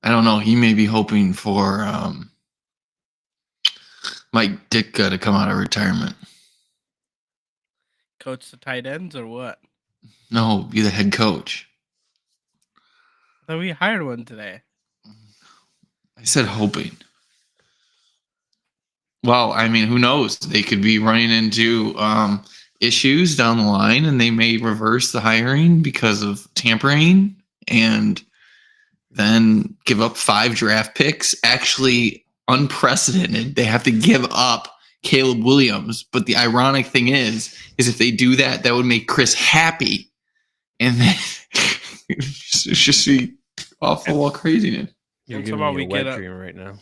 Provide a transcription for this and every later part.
I don't know. He may be hoping for Mike Ditka to come out of retirement. Coach the tight ends or what? No, be the head coach. I thought we hired one today. I said hoping. Well, I mean, who knows? They could be running into issues down the line, and they may reverse the hiring because of tampering, and then give up 5 draft picks. Actually, unprecedented. They have to give up Caleb Williams. But the ironic thing is if they do that, that would make Chris happy, and then it's just be awful wall craziness. You're giving me a wet dream right now.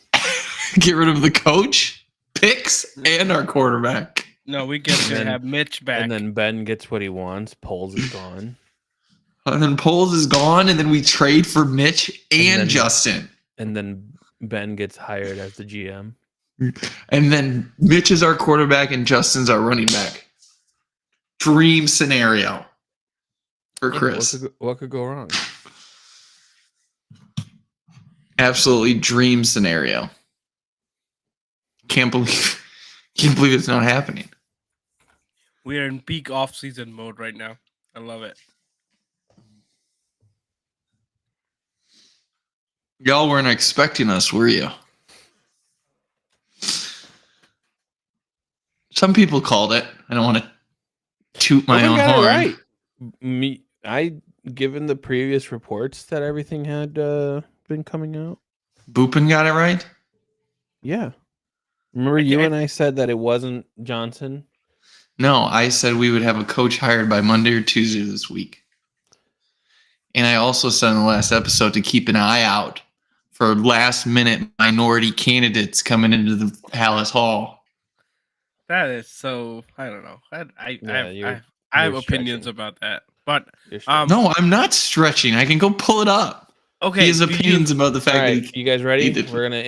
Get rid of the coach, picks, and our quarterback. No, we get to have Mitch back. And then Ben gets what he wants. Poles is gone. And then Poles is gone, and then we trade for Mitch and then, Justin. And then Ben gets hired as the GM. And then Mitch is our quarterback, and Justin's our running back. Dream scenario for Chris. What could go wrong? Absolutely dream scenario. Can't believe it's not happening. We are in peak off-season mode right now. I love it. Y'all weren't expecting us, were you? Some people called it. I don't want to toot my own horn. Right. Given the previous reports that everything had been coming out. Boopin got it right? Yeah. Remember you and I said that it wasn't Johnson? No, I said we would have a coach hired by Monday or Tuesday this week. And I also said in the last episode to keep an eye out for last-minute minority candidates coming into the Hallis Hall. That is so, I don't know. I have opinions about that. But no, I'm not stretching. I can go pull it up. Okay. He has opinions about the fact that you guys ready? We're gonna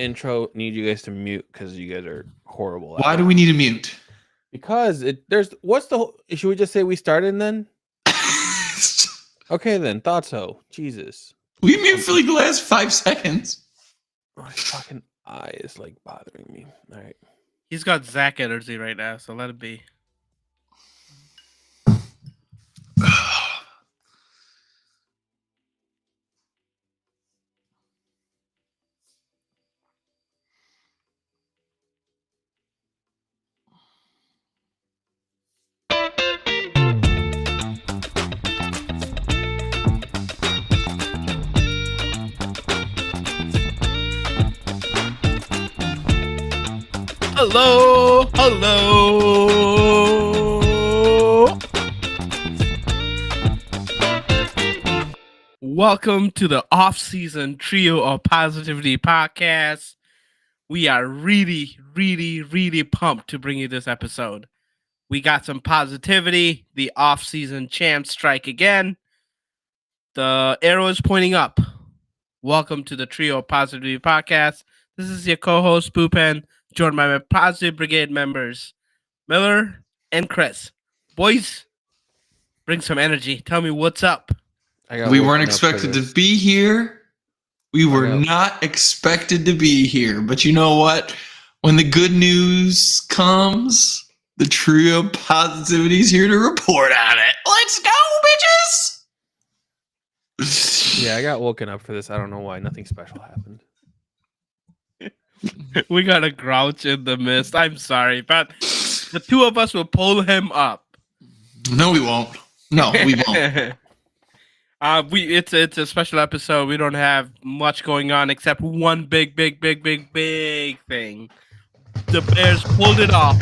need you guys to mute because you guys are horrible. Why do we need to mute? Because should we just say we started then? Okay then, thought so. Jesus. We mute for like the last 5 seconds. My fucking eye is like bothering me. All right. He's got Zach energy right now, so let it be. Hello. Welcome to the off-season trio of positivity podcast. We are really, really, really pumped to bring you this episode. We got some positivity. The off-season champs strike again. The arrow is pointing up. Welcome to the trio of positivity podcast. This is your co-host, Poopin, joined by my Positive Brigade members, Miller and Chris. Boys, bring some energy. Tell me what's up. We weren't expected to be here. We were not expected to be here. But you know what? When the good news comes, the trio of positivity is here to report on it. Let's go, bitches! Yeah, I got woken up for this. I don't know why. Nothing special happened. We got a grouch in the mist. I'm sorry, but the two of us will pull him up. No, we won't. No, we won't. It's a special episode. We don't have much going on except one big thing. The Bears pulled it off.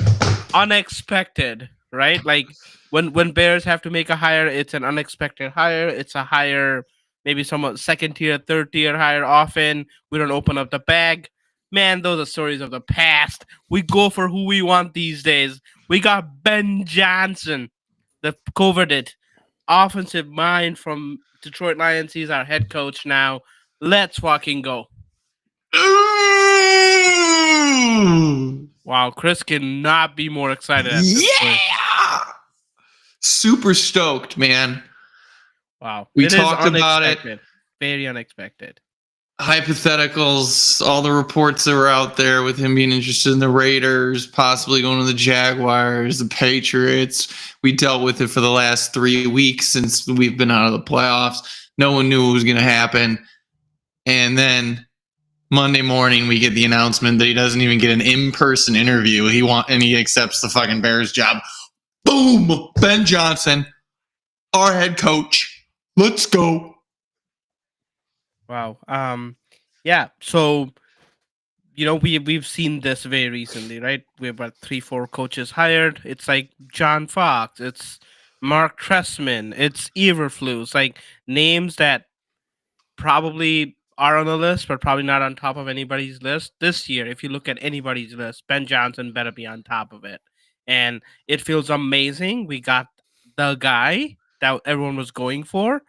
Unexpected, right? Like when Bears have to make a hire, it's an unexpected hire. It's a hire, maybe somewhat second tier, third tier hire often. We don't open up the bag. Man, those are stories of the past. We go for who we want these days. We got Ben Johnson, the coveted offensive mind from Detroit Lions. He's our head coach now. Let's fucking go. Wow, Chris cannot be more excited at this point. Super stoked, man. Wow. We talked about it. Very unexpected. hypotheticals, all the reports that were out there with him being interested in the Raiders, possibly going to the Jaguars, the Patriots. We dealt with it for the last 3 weeks since we've been out of the playoffs. No one knew what was going to happen. And then Monday morning, we get the announcement that he doesn't even get an in-person interview. And he accepts the fucking Bears job. Boom! Ben Johnson, our head coach. Let's go. Wow. Yeah. So, we've seen this very recently, right? We have about 3-4 coaches hired. It's like John Fox. It's Mark Trestman. It's Eberflus. Like names that probably are on the list, but probably not on top of anybody's list this year. If you look at anybody's list, Ben Johnson better be on top of it. And it feels amazing. We got the guy that everyone was going for.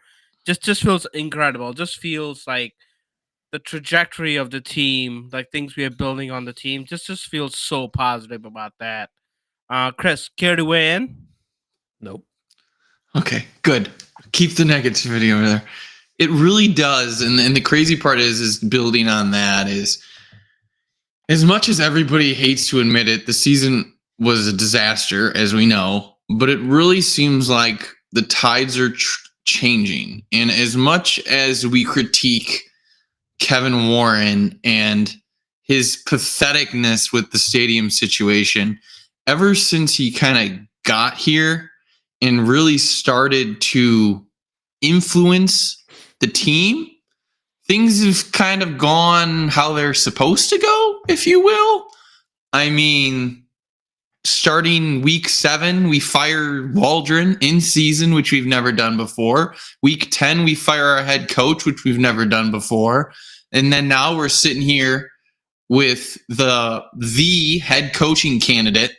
Just feels incredible. Just feels like the trajectory of the team, like things we are building on the team, just feels so positive about that. Chris, care to weigh in? Nope. Okay, good. Keep the negativity over there. It really does, and the crazy part is building on that is, as much as everybody hates to admit it, the season was a disaster, as we know, but it really seems like the tides are changing. And as much as we critique Kevin Warren and his patheticness with the stadium situation, ever since he kind of got here and really started to influence the team, things have kind of gone how they're supposed to go, if you will. I mean, starting week 7, we fire Waldron in season, which we've never done before. Week 10, we fire our head coach, which we've never done before. And then now we're sitting here with the head coaching candidate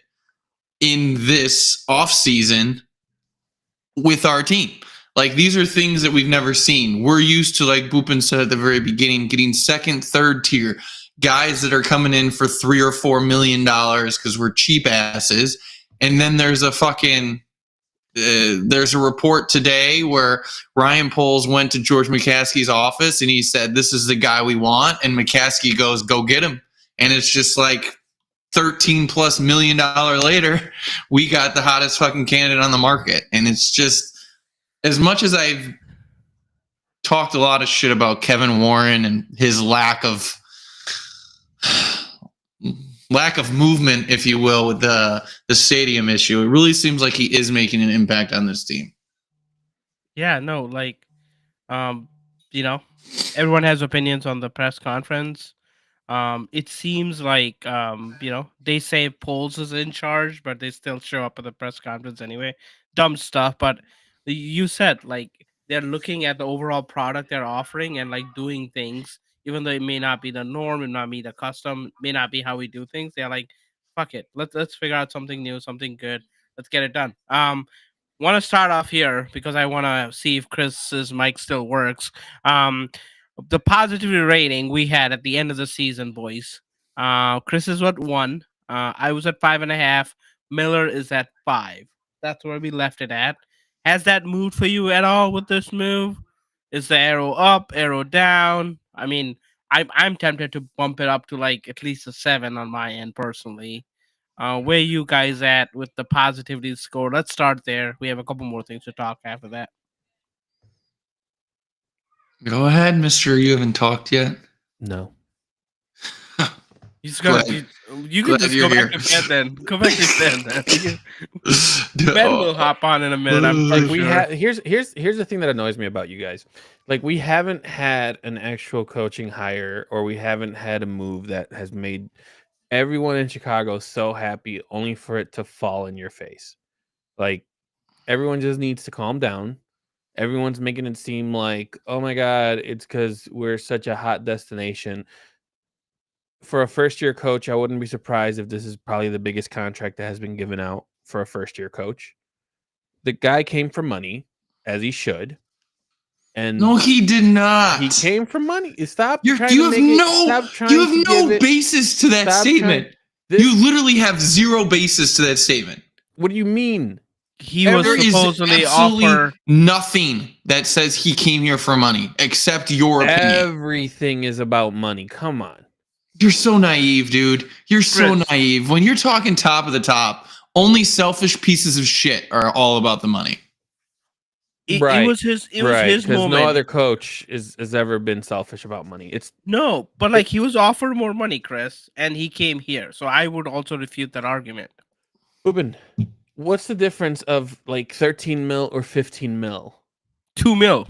in this offseason with our team. Like, these are things that we've never seen. We're used to, like Boopin said at the very beginning, getting second, third tier guys that are coming in for $3 or $4 million because we're cheap asses. And then there's a fucking there's a report today where Ryan Poles went to George McCaskey's office and he said, "This is the guy we want." And McCaskey goes, "Go get him." And it's just like $13+ million later, we got the hottest fucking candidate on the market. And it's just, as much as I've talked a lot of shit about Kevin Warren and his lack of movement, if you will, with the stadium issue, it really seems like he is making an impact on this team. Yeah, no, like, everyone has opinions on the press conference. It seems like, they say Poles is in charge, but they still show up at the press conference anyway. Dumb stuff, but you said, like, they're looking at the overall product they're offering and, like, doing things, even though it may not be the norm, it may not be the custom, may not be how we do things. They're like, fuck it, let's figure out something new, something good. Let's get it done. Want to start off here because I want to see if Chris's mic still works. The positivity rating we had at the end of the season, boys. Chris is at 1. I was at 5.5. Miller is at 5. That's where we left it at. Has that moved for you at all with this move? Is the arrow up, arrow down? I mean, I'm tempted to bump it up to like at least a 7 on my end personally. Where you guys at with the positivity score? Let's start there. We have a couple more things to talk after that. Go ahead, mister. You haven't talked yet? No. You can just go back to bed then. Go back to bed then. Ben will hop on in a minute. I'm Like sure. here's the thing that annoys me about you guys. Like, we haven't had an actual coaching hire, or we haven't had a move that has made everyone in Chicago so happy, only for it to fall in your face. Like, everyone just needs to calm down. Everyone's making it seem like, oh my God, it's because we're such a hot destination. For a first-year coach, I wouldn't be surprised if this is probably the biggest contract that has been given out for a first-year coach. The guy came for money, as he should. And no, he did not. He came for money. Stop. You have no basis to that statement. You literally have zero basis to that statement. What do you mean? he was There is supposedly absolutely offered. nothing that says he came here for money, except your opinion. Everything is about money. Come on. You're so naive, dude. You're so Chris. naive. When you're talking top of the top, only selfish pieces of shit are all about the money. It Right, was his. It was Right, his because moment. no other coach has ever been selfish about money. It's No, but like he was offered more money, Chris, and he came here. So I would also refute that argument. Ruben, what's the difference of like 13 mil or 15 mil? 2 mil.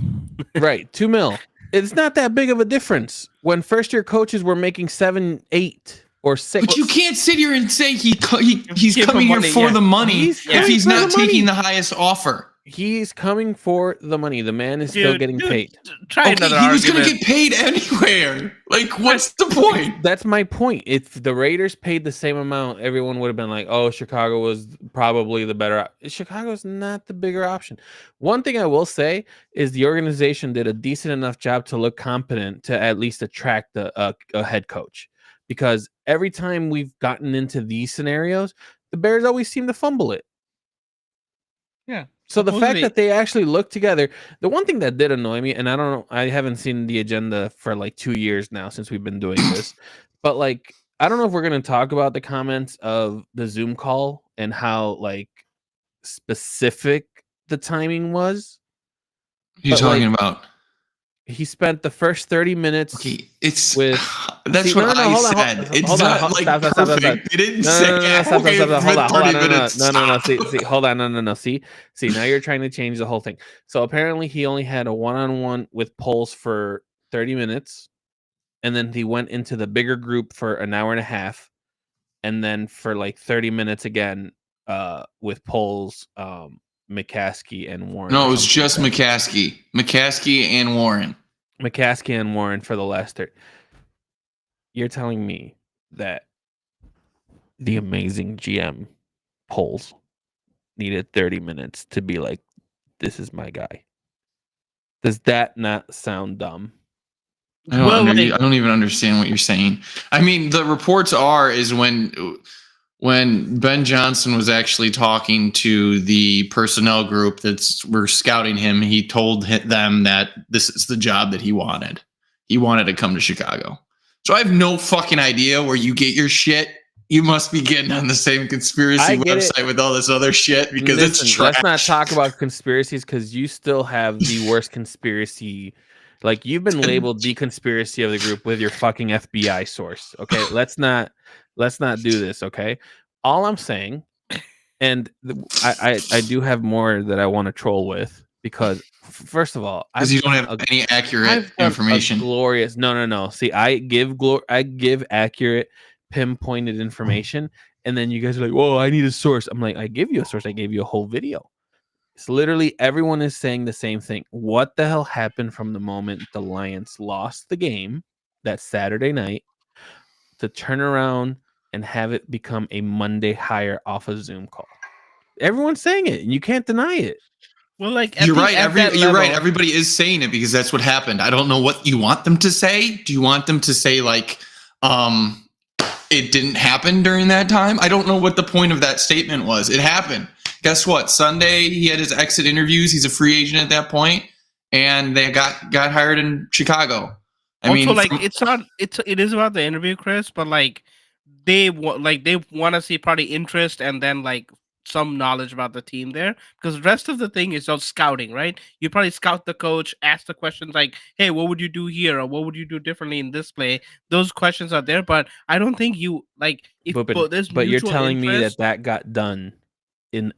Right, 2 mil. It's not that big of a difference when first year coaches were making 7, 8, or 6. But you can't sit here and say he's Give him coming here money, for yeah. the money He's if coming he's for not the money. taking the highest offer. He's coming for the money. The man is still getting paid. Try Okay, another he was argument. going to get paid anywhere. Like, what's the point? That's my point. If the Raiders paid the same amount, everyone would have been like, "Oh, Chicago was probably the better." Chicago's not the bigger option. One thing I will say is the organization did a decent enough job to look competent to at least attract a head coach. Because every time we've gotten into these scenarios, the Bears always seem to fumble it. Yeah. So the fact Supposedly- that they actually look together, the one thing that did annoy me, and I don't know, I haven't seen the agenda for like 2 years now since we've been doing this, but like, I don't know if we're going to talk about the comments of the Zoom call and how like specific the timing was. You're But, like, talking about. He spent the first 30 minutes. Okay, it's with- that's See, what no, no, I hold on, said. hold- It's hold on, not hold- like stop, perfect. stop. They didn't No, say, no, no, no, stop, okay, stop, stop, it's hold been on, hold 30 on, minutes. no. See, hold on, no. See, now you're trying to change the whole thing. So apparently he only had a one-on-one with Poles for 30 minutes, and then he went into the bigger group for an hour and a half, and then for like 30 minutes again with Poles, McCaskey, and Warren. No, or it was something just like that. McCaskey and Warren. McCaskey and Warren for the last 30. You're telling me that the amazing GM Poles needed 30 minutes to be like, this is my guy. Does that not sound dumb? I don't, Well, I like- don't even understand what you're saying. I mean, the reports is when Ben Johnson was actually talking to the personnel group that's were scouting him, he told them that this is the job that he wanted. He wanted to come to Chicago. So I have no fucking idea where you get your shit. You must be getting on the same conspiracy I get website with all this other shit because Listen, it's trash. let's not talk about conspiracies because you still have the worst conspiracy. Like you've been labeled the conspiracy of the group with your fucking FBI source. Okay, let's not do this. Okay, all I'm saying, and I do have more that I want to troll with because first of all, Because you don't have any accurate I've done a information. glorious. No. See, I give accurate, pinpointed information, and then you guys are like, "Whoa, I need a source." I'm like, I give you a source. I gave you a whole video. It's literally everyone is saying the same thing. What the hell happened from the moment the Lions lost the game that Saturday night to turn around and have it become a Monday hire off a Zoom call? Everyone's saying it, and you can't deny it. Well, like You're right. You're right. level- Everybody is saying it because that's what happened. I don't know what you want them to say. Do you want them to say like, it didn't happen during that time? I don't know what the point of that statement was. It happened. Guess what? Sunday he had his exit interviews. He's a free agent at that point, and they got hired in Chicago. I mean, like it is about the interview, Chris, but like they want to see probably interest and then like some knowledge about the team there because the rest of the thing is just scouting, right? You probably scout the coach, ask the questions like, "Hey, what would you do here, or what would you do differently in this play?" Those questions are there, but I don't think you like if there's But you're mutual telling me interest- that got done in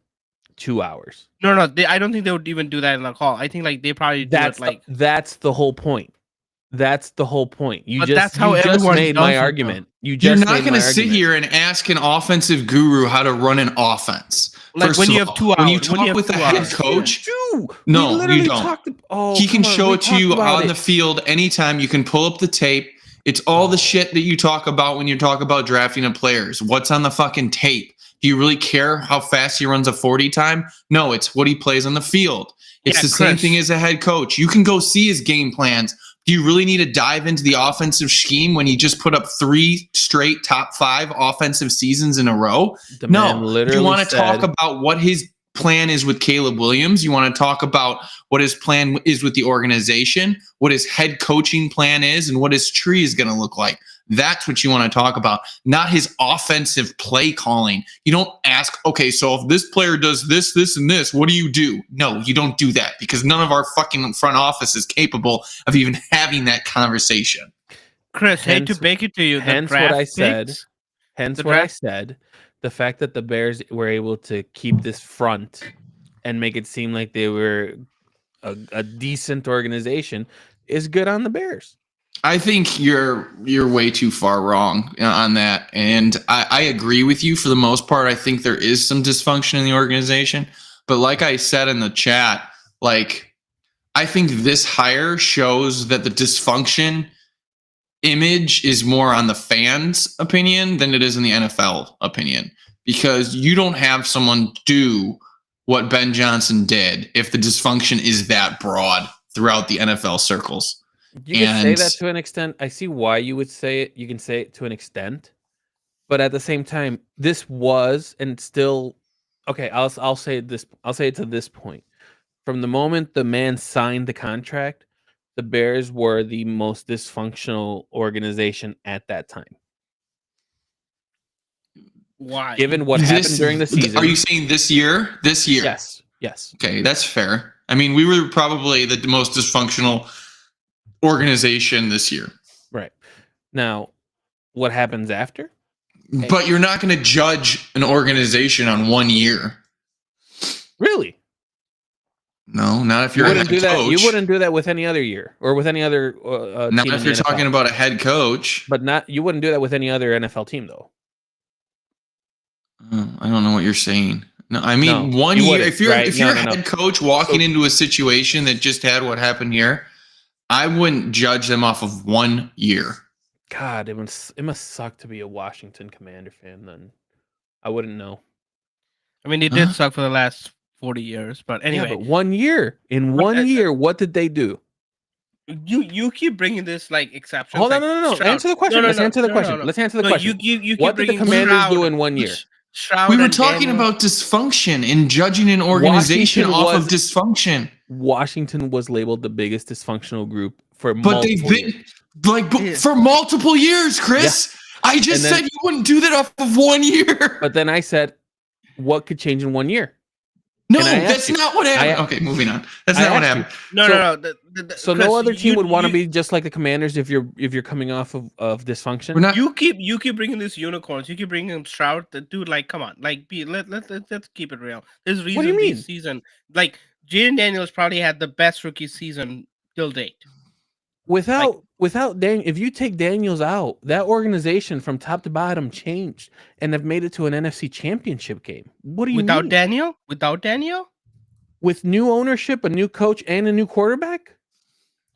2 hours. no, I don't think they would even do that in the call. I think like they probably do it like That's the whole point. That's the whole point. But that's how you just everyone made does my it, though. argument. You you're just not made going my to sit argument. here and ask an offensive guru how to run an offense. Like, First when of you have all, 2 when you hours- when you talk have with the 2 head hours. coach, We No, literally you don't. talked he can come on, show we it to talked you about on it. the field anytime. You can pull up the tape. It's all the shit that you talk about when you talk about drafting of players. What's on the fucking tape? Do you really care how fast he runs a 40 time? No, it's what he plays on the field. It's Yeah, the same Chris. thing as a head coach. You can go see his game plans. Do you really need to dive into the offensive scheme when he just put up 3 straight top 5 offensive seasons in a row? The man No, literally you want to said, talk about what his plan is with Caleb Williams. You want to talk about what his plan is with the organization, what his head coaching plan is, and what his tree is going to look like. That's what you want to talk about, not his offensive play calling. You don't ask, okay, so if this player does this, this, and this, what do you do? No, you don't do that because none of our fucking front office is capable of even having that conversation. Chris, hate to break it to you. Hence what I said. Hence what I said. The fact that the Bears were able to keep this front and make it seem like they were a decent organization is good on the Bears. I think you're way too far wrong on that, and I agree with you for the most part. I think there is some dysfunction in the organization, but like I said in the chat, like I think this hire shows that the dysfunction image is more on the fans' opinion than it is in the NFL opinion, because you don't have someone do what Ben Johnson did if the dysfunction is that broad throughout the NFL circles. You can say that to an extent. I see why you would say it. You can say it to an extent, but at the same time, this was and still okay. I'll say this. I'll say it to this point. From the moment the man signed the contract, the Bears were the most dysfunctional organization at that time. Why? Given what happened during the season. Are you saying this year? This year? Yes. Yes. Okay, that's fair. I mean, we were probably the most dysfunctional organization this year. Right. Now, what happens after? But you're not going to judge an organization on 1 year. Really? No, not if you're You wouldn't a head do that. coach. You wouldn't do that with any other year or with any other Not team if in you're the NFL. talking about a head coach. But not you wouldn't do that with any other NFL team though. I don't know what you're saying. No, I mean No, 1 you year. wouldn't, If you're right? if you're No, a no, head coach walking So- into a situation that just had what happened here, I wouldn't judge them off of 1 year. God, it must suck to be a Washington Commander fan. Then I wouldn't know. I mean, it did suck for the last 40 years, but anyway, Yeah, but 1 year in But, 1 year, what did they do? you keep bringing this like exception. Hold on, no. Answer the question. Let's answer the question. Let's answer the question. You keep What did the bringing Commanders Stroud, do in 1 year? Stroud We were and talking Daniel. about dysfunction and judging an organization Washington off of was- dysfunction. Washington was labeled the biggest dysfunctional group for But they've multiple been years. like for multiple years, Chris. I just And then- said you wouldn't do that off of 1 year. But then I said, what could change in 1 year? No, and I asked that's you- not what happened. I- Okay, moving on. That's I not what asked you. happened. No, So- no, no. So Chris, no other team would want to you- be just like the Commanders if you're coming off of dysfunction. We're not. You keep bringing these unicorns. You keep bringing them Stroud. The dude, like, come on, like, let's keep it real. There's reason What do you mean? this season, like, Jaden Daniels probably had the best rookie season till date. Without Dan, if you take Daniels out, that organization from top to bottom changed and have made it to an NFC Championship game. What do you Without mean? Daniel, without Daniel, With new ownership, a new coach, and a new quarterback?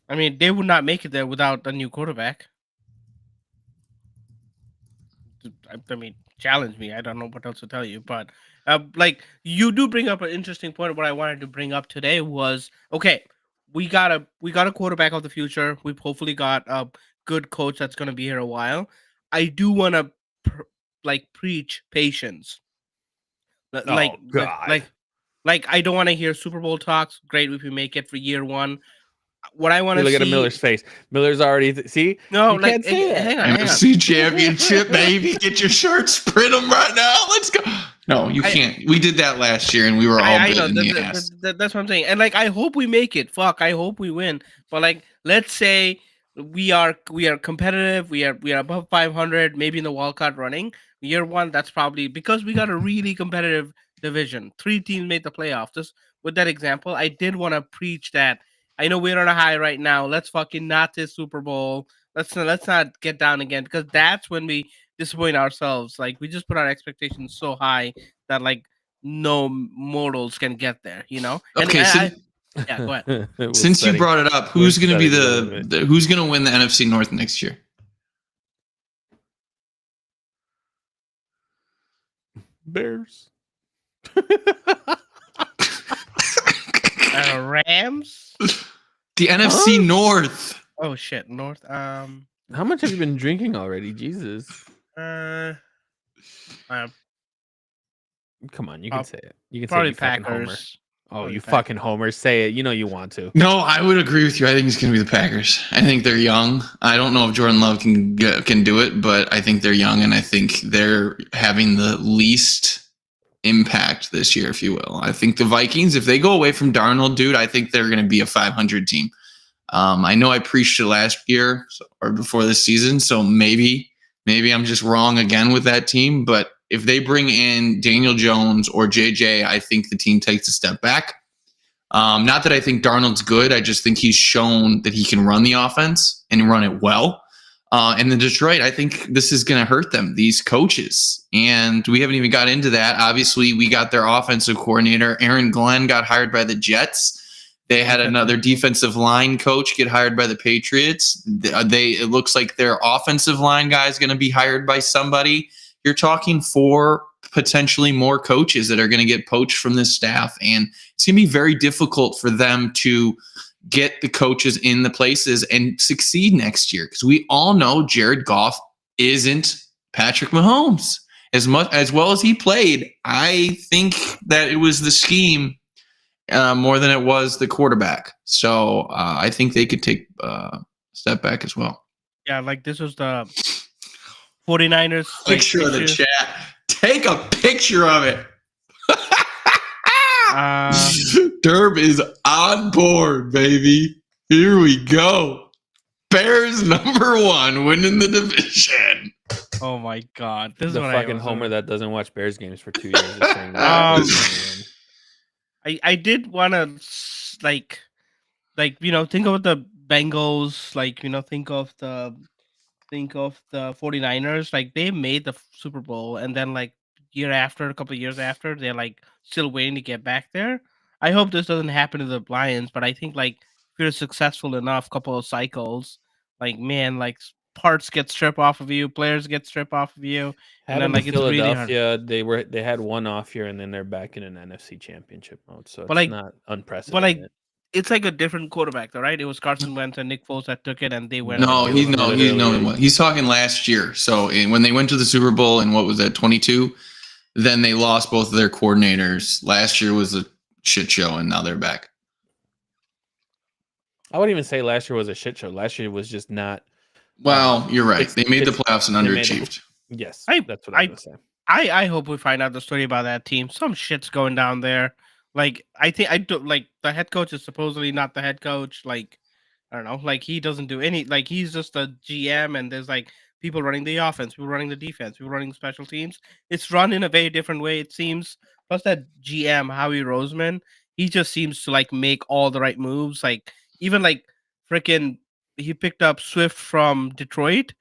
I mean, they would not make it there without a new quarterback. I mean, challenge me. I don't know what else to tell you, but like you do bring up an interesting point. What I wanted to bring up today was okay. We got a quarterback of the future. We've hopefully got a good coach that's going to be here a while. I do want to preach patience. Like I don't want to hear Super Bowl talks. Great if we make it for year one. What I want to Look see. at Miller's face. Miller's already see. No, You like can't say that. hang on. NFC Championship, baby. Get your shirts, print them right now. Let's go. No, you can't. We did that last year, and we were all I bit know in the ass. that's what I'm saying. And like, I hope we make it. Fuck, I hope we win. But like, let's say we are competitive. We are above 500, maybe in the wild card running. Year one, that's probably because we got a really competitive division. 3 teams made the playoff. Just with that example, I did want to preach that. I know we're on a high right now. Let's fucking not this Super Bowl. Let's not get down again, because that's when we disappoint ourselves. Like, we just put our expectations so high that like no mortals can get there, you know? And Okay, so yeah, go ahead. since you brought it up, who's going to be setting the who's going to win the NFC North next year? Bears. Rams. The NFC North. Oh shit, North. How much have you been drinking already? Jesus. Come on, you can say it. You can say Probably you fucking homer. Packers. Oh, Probably you Packers. fucking homer. Say it. You know you want to. No, I would agree with you. I think it's going to be the Packers. I think they're young. I don't know if Jordan Love can do it, but I think they're young, and I think they're having the least impact this year, if you will. I think the Vikings, if they go away from Darnold, dude, I think they're going to be a 500 team. I know I preached it last year or before this season, so maybe I'm just wrong again with that team. But if they bring in Daniel Jones or JJ, I think the team takes a step back. Not that I think Darnold's good. I just think he's shown that he can run the offense and run it well. And then Detroit, I think this is going to hurt them, these coaches. And we haven't even got into that. Obviously, we got their offensive coordinator. Aaron Glenn got hired by the Jets. They had another defensive line coach get hired by the Patriots. It looks like their offensive line guy is going to be hired by somebody. You're talking 4 potentially more coaches that are going to get poached from this staff. And it's going to be very difficult for them to get the coaches in the places and succeed next year. Because we all know Jared Goff isn't Patrick Mahomes. As well as he played, I think that it was the scheme more than it was the quarterback. So I think they could take a step back as well. Yeah, like this was the 49ers. Picture of the chat. Take a picture of it. Derb is on board, baby. Here we go. Bears #1 winning the division. Oh my God! This The is what fucking I homer that doesn't watch Bears games for 2 years. Is saying that. I did want to like think of the Bengals, think of the 49ers. Like they made the Super Bowl, and then a couple of years after, they're still waiting to get back there. I hope this doesn't happen to the Lions, but I think if you're successful enough, couple of cycles, parts get stripped off of you, players get stripped off of you, and then it's really hard. Philadelphia, they had one off year, and then they're back in an NFC Championship mode. So it's not unprecedented. But it's a different quarterback, though, right? It was Carson Wentz and Nick Foles that took it, and they went. He's talking last year. So when they went to the Super Bowl in what was that 22, then they lost both of their coordinators. Last year was a shit show, and now they're back. I wouldn't even say last year was a shit show. Last year was just not. Well, you're right. They made the playoffs and underachieved. Yes, that's what I was saying. I hope we find out the story about that team. Some shit's going down there. I think the head coach is supposedly not the head coach. I don't know. He doesn't do any. He's just a GM, and there's people running the offense, people running the defense, people running special teams. It's run in a very different way, it seems. Plus that GM Howie Roseman, he just seems to make all the right moves. Even freaking, he picked up Swift from Detroit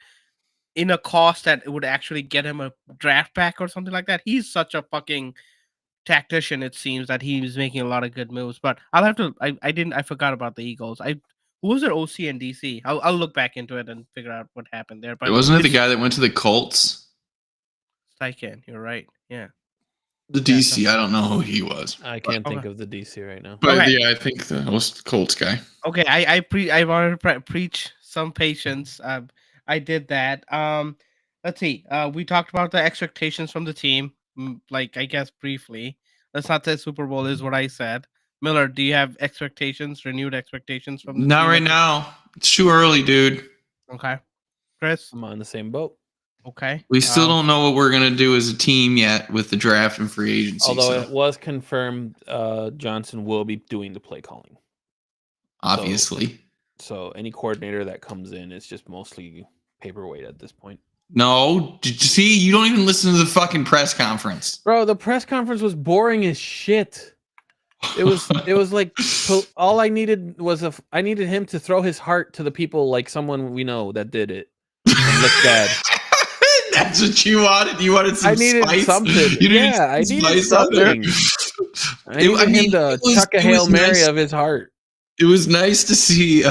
in a cost that it would actually get him a draft back or something like that. He's such a fucking tactician. It seems that he's making a lot of good moves. But I'll have to. I forgot about the Eagles. Who was their OC in DC? I'll look back into it and figure out what happened there. But wasn't it the guy that went to the Colts? Steichen, you're right. Yeah. The DC, I don't know who he was. I can't think of the DC right now. But yeah, I think that was the Colts guy. Okay, I want to preach some patience. I did that. Let's see. We talked about the expectations from the team. I guess briefly. Let's not say Super Bowl is what I said. Miller, do you have renewed expectations from the team? Not right now. It's too early, dude. Okay. Chris? I'm on the same boat. Okay. We still don't know what we're going to do as a team yet with the draft and free agency. Although it was confirmed Johnson will be doing the play calling. Obviously. So any coordinator that comes in is just mostly paperweight at this point. No. Did you see? You don't even listen to the fucking press conference. Bro, the press conference was boring as shit. It was all I needed was I needed him to throw his heart to the people like someone we know that did it and look bad. That's what you wanted. You wanted some I needed spice. something. I needed something. I needed him to chuck a Hail Mary of his heart. It was nice to see.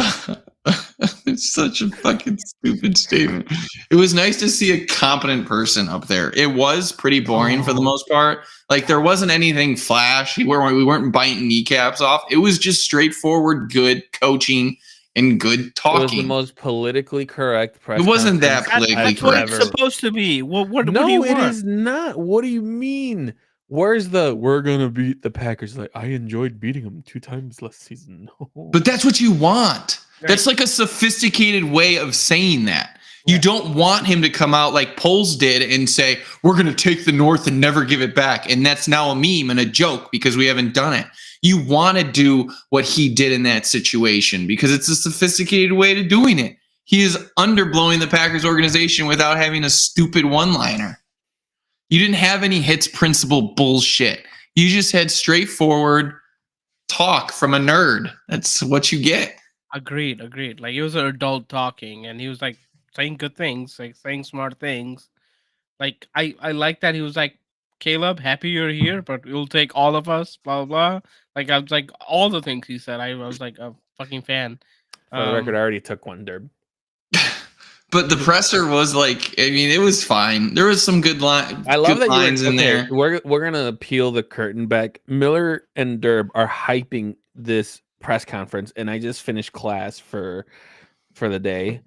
It's such a fucking stupid statement. It was nice to see a competent person up there. It was pretty boring for the most part. There wasn't anything flash. We weren't biting kneecaps off. It was just straightforward, good coaching and good talking. It was the most politically correct press. It wasn't that politically correct. That's what it's supposed to be. What do you want? It is not. What do you mean? Where's the we're gonna beat the Packers? Like, I enjoyed beating them 2 times last season. No. But that's what you want. Right. That's like a sophisticated way of saying that. You Yeah. don't want him to come out like Poles did and say, we're going to take the North and never give it back. And that's now a meme and a joke because we haven't done it. You want to do what he did in that situation because it's a sophisticated way to doing it. He is underblowing the Packers organization without having a stupid one-liner. You didn't have any hits principle bullshit. You just had straightforward talk from a nerd. That's what you get. Agreed. Like, it was an adult talking, and he was like saying good things, like saying smart things. Like, I like that he was like, Caleb, happy you're here, but it'll take all of us, blah blah blah. Like, I was like, all the things he said, I was like a fucking fan. For the record, I already took one, Derb. But the presser was like, I mean, it was fine. There was some good line. I love good that lines in there. We're gonna peel the curtain back. Miller and Derb are hyping this press conference, and I just finished class for the day,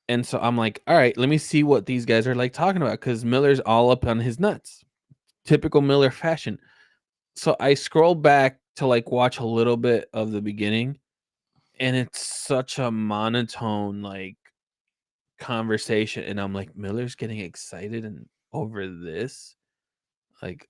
and so I'm like, all right, let me see what these guys are like talking about because Miller's all up on his nuts, typical Miller fashion. So I scroll back to like watch a little bit of the beginning, and it's such a monotone like conversation, and I'm like, Miller's getting excited and over this, like,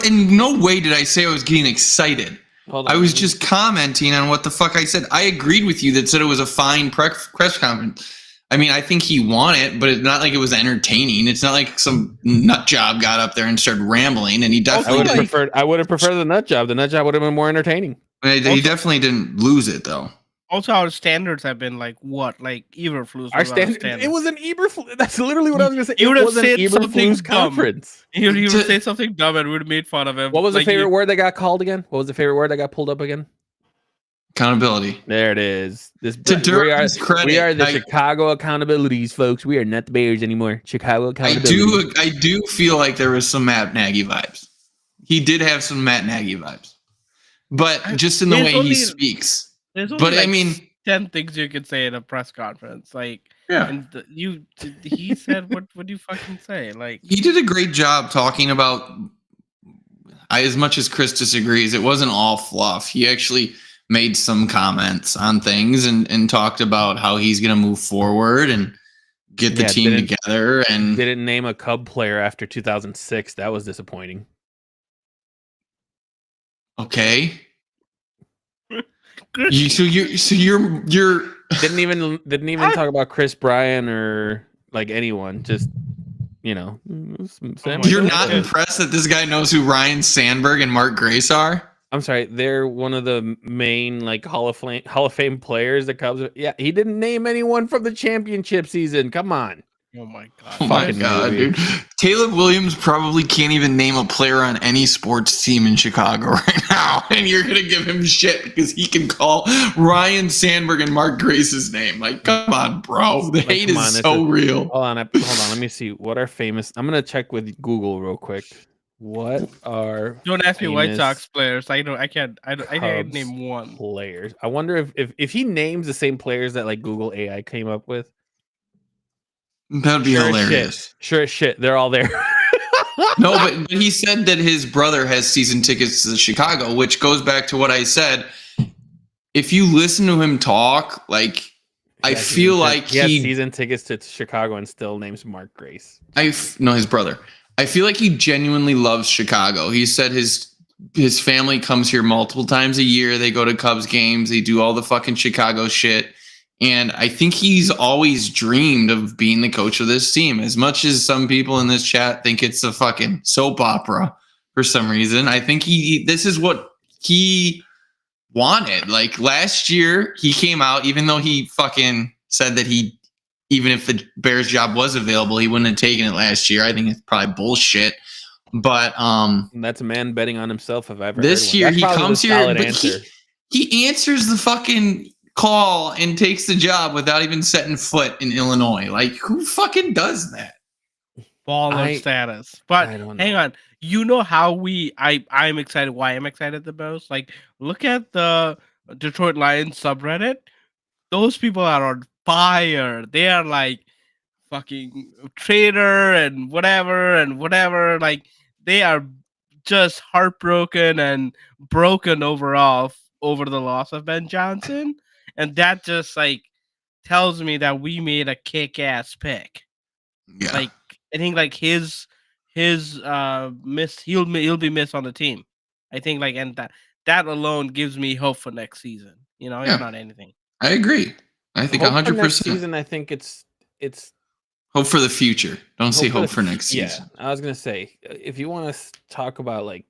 In no way did I say I was getting excited. hold on, I was let me- just commenting on what the fuck I said. I agreed with you that said it was a fine press conference. I mean, I think he won it, but it's not like it was entertaining. It's not like some nut job got up there and started rambling, and he I definitely would have didn't. preferred. I would have preferred the nut job. The nut job would have been more entertaining. He definitely didn't lose it though. Also, our standards have been like what, like Eberflus. Our standard. It was an Eberflus. That's literally what I was gonna say. You It would have was an said something Eberflus dumb. conference. He would say something dumb, and we would have made fun of him. What was the Like, favorite word that got called again? What was the favorite word that got pulled up again? Accountability. There it is. This To Durham's we credit, are the I- Chicago accountabilities, folks. We are not the Bears anymore. Chicago accountability. I do feel like there was some Matt Nagy vibes. He did have some Matt Nagy vibes, but just in the There's way he only- speaks. There's only But I like mean, 10 things you could say at a press conference. Like, yeah, and he said, what do you fucking say? Like, he did a great job talking about. As much as Chris disagrees, it wasn't all fluff. He actually made some comments on things and talked about how he's going to move forward and get the team together. And didn't name a Cub player after 2006. That was disappointing. okay, you're Didn't even talk about Chris Bryan or like anyone. Just Sam. you're not impressed that this guy knows who Ryan Sandberg and Mark Grace are? I'm sorry, they're one of the main like Hall of Fame players. The Cubs. Yeah, he didn't name anyone from the championship season. Come on. oh my god, Oh my Fucking god, movie. dude! Caleb Williams probably can't even name a player on any sports team in Chicago right now, and you're gonna give him shit because he can call Ryan Sandberg and Mark Grace's name. Like, come on, bro! The hate come on, is it's so real. Hold on. Let me see. What are famous? I'm gonna check with Google real quick. What are don't ask me White famous Sox players. I can't Cubs name one. players? I wonder if he names the same players that like Google AI came up with. That'd be Sure as hilarious. shit. Sure as shit. They're all there. No, but he said that his brother has season tickets to Chicago, which goes back to what I said. If you listen to him talk, like, I feel like he has season tickets to Chicago and still names Mark Grace. No, his brother. I feel like he genuinely loves Chicago. He said his family comes here multiple times a year. They go to Cubs games. They do all the fucking Chicago shit. And I think he's always dreamed of being the coach of this team. As much as some people in this chat think it's a fucking soap opera for some reason, I think this is what he wanted. Like last year, he came out, even though he fucking said that even if the Bears job was available, he wouldn't have taken it last year. I think it's probably bullshit. But that's a man betting on himself. If I've ever this heard year one. he That's probably comes the here, solid but answer. he answers the fucking call and takes the job without even setting foot in Illinois. Like, who fucking does that? Baller status. But I don't know. hang on. You know how I'm excited. Why I'm excited the most? Like, look at the Detroit Lions subreddit. Those people are on fire. They are like fucking traitor and whatever. Like, they are just heartbroken and broken overall over the loss of Ben Johnson, and that just like tells me that we made a kick-ass pick. Yeah. Like I think like his miss he'll be missed on the team. I think like and that alone gives me hope for next season. You know, Yeah. if not anything. I agree. I think Hope for next 100%. season, I think it's Hope for the future. Don't say hope for next Yeah, season. I was gonna say if you want to talk about like,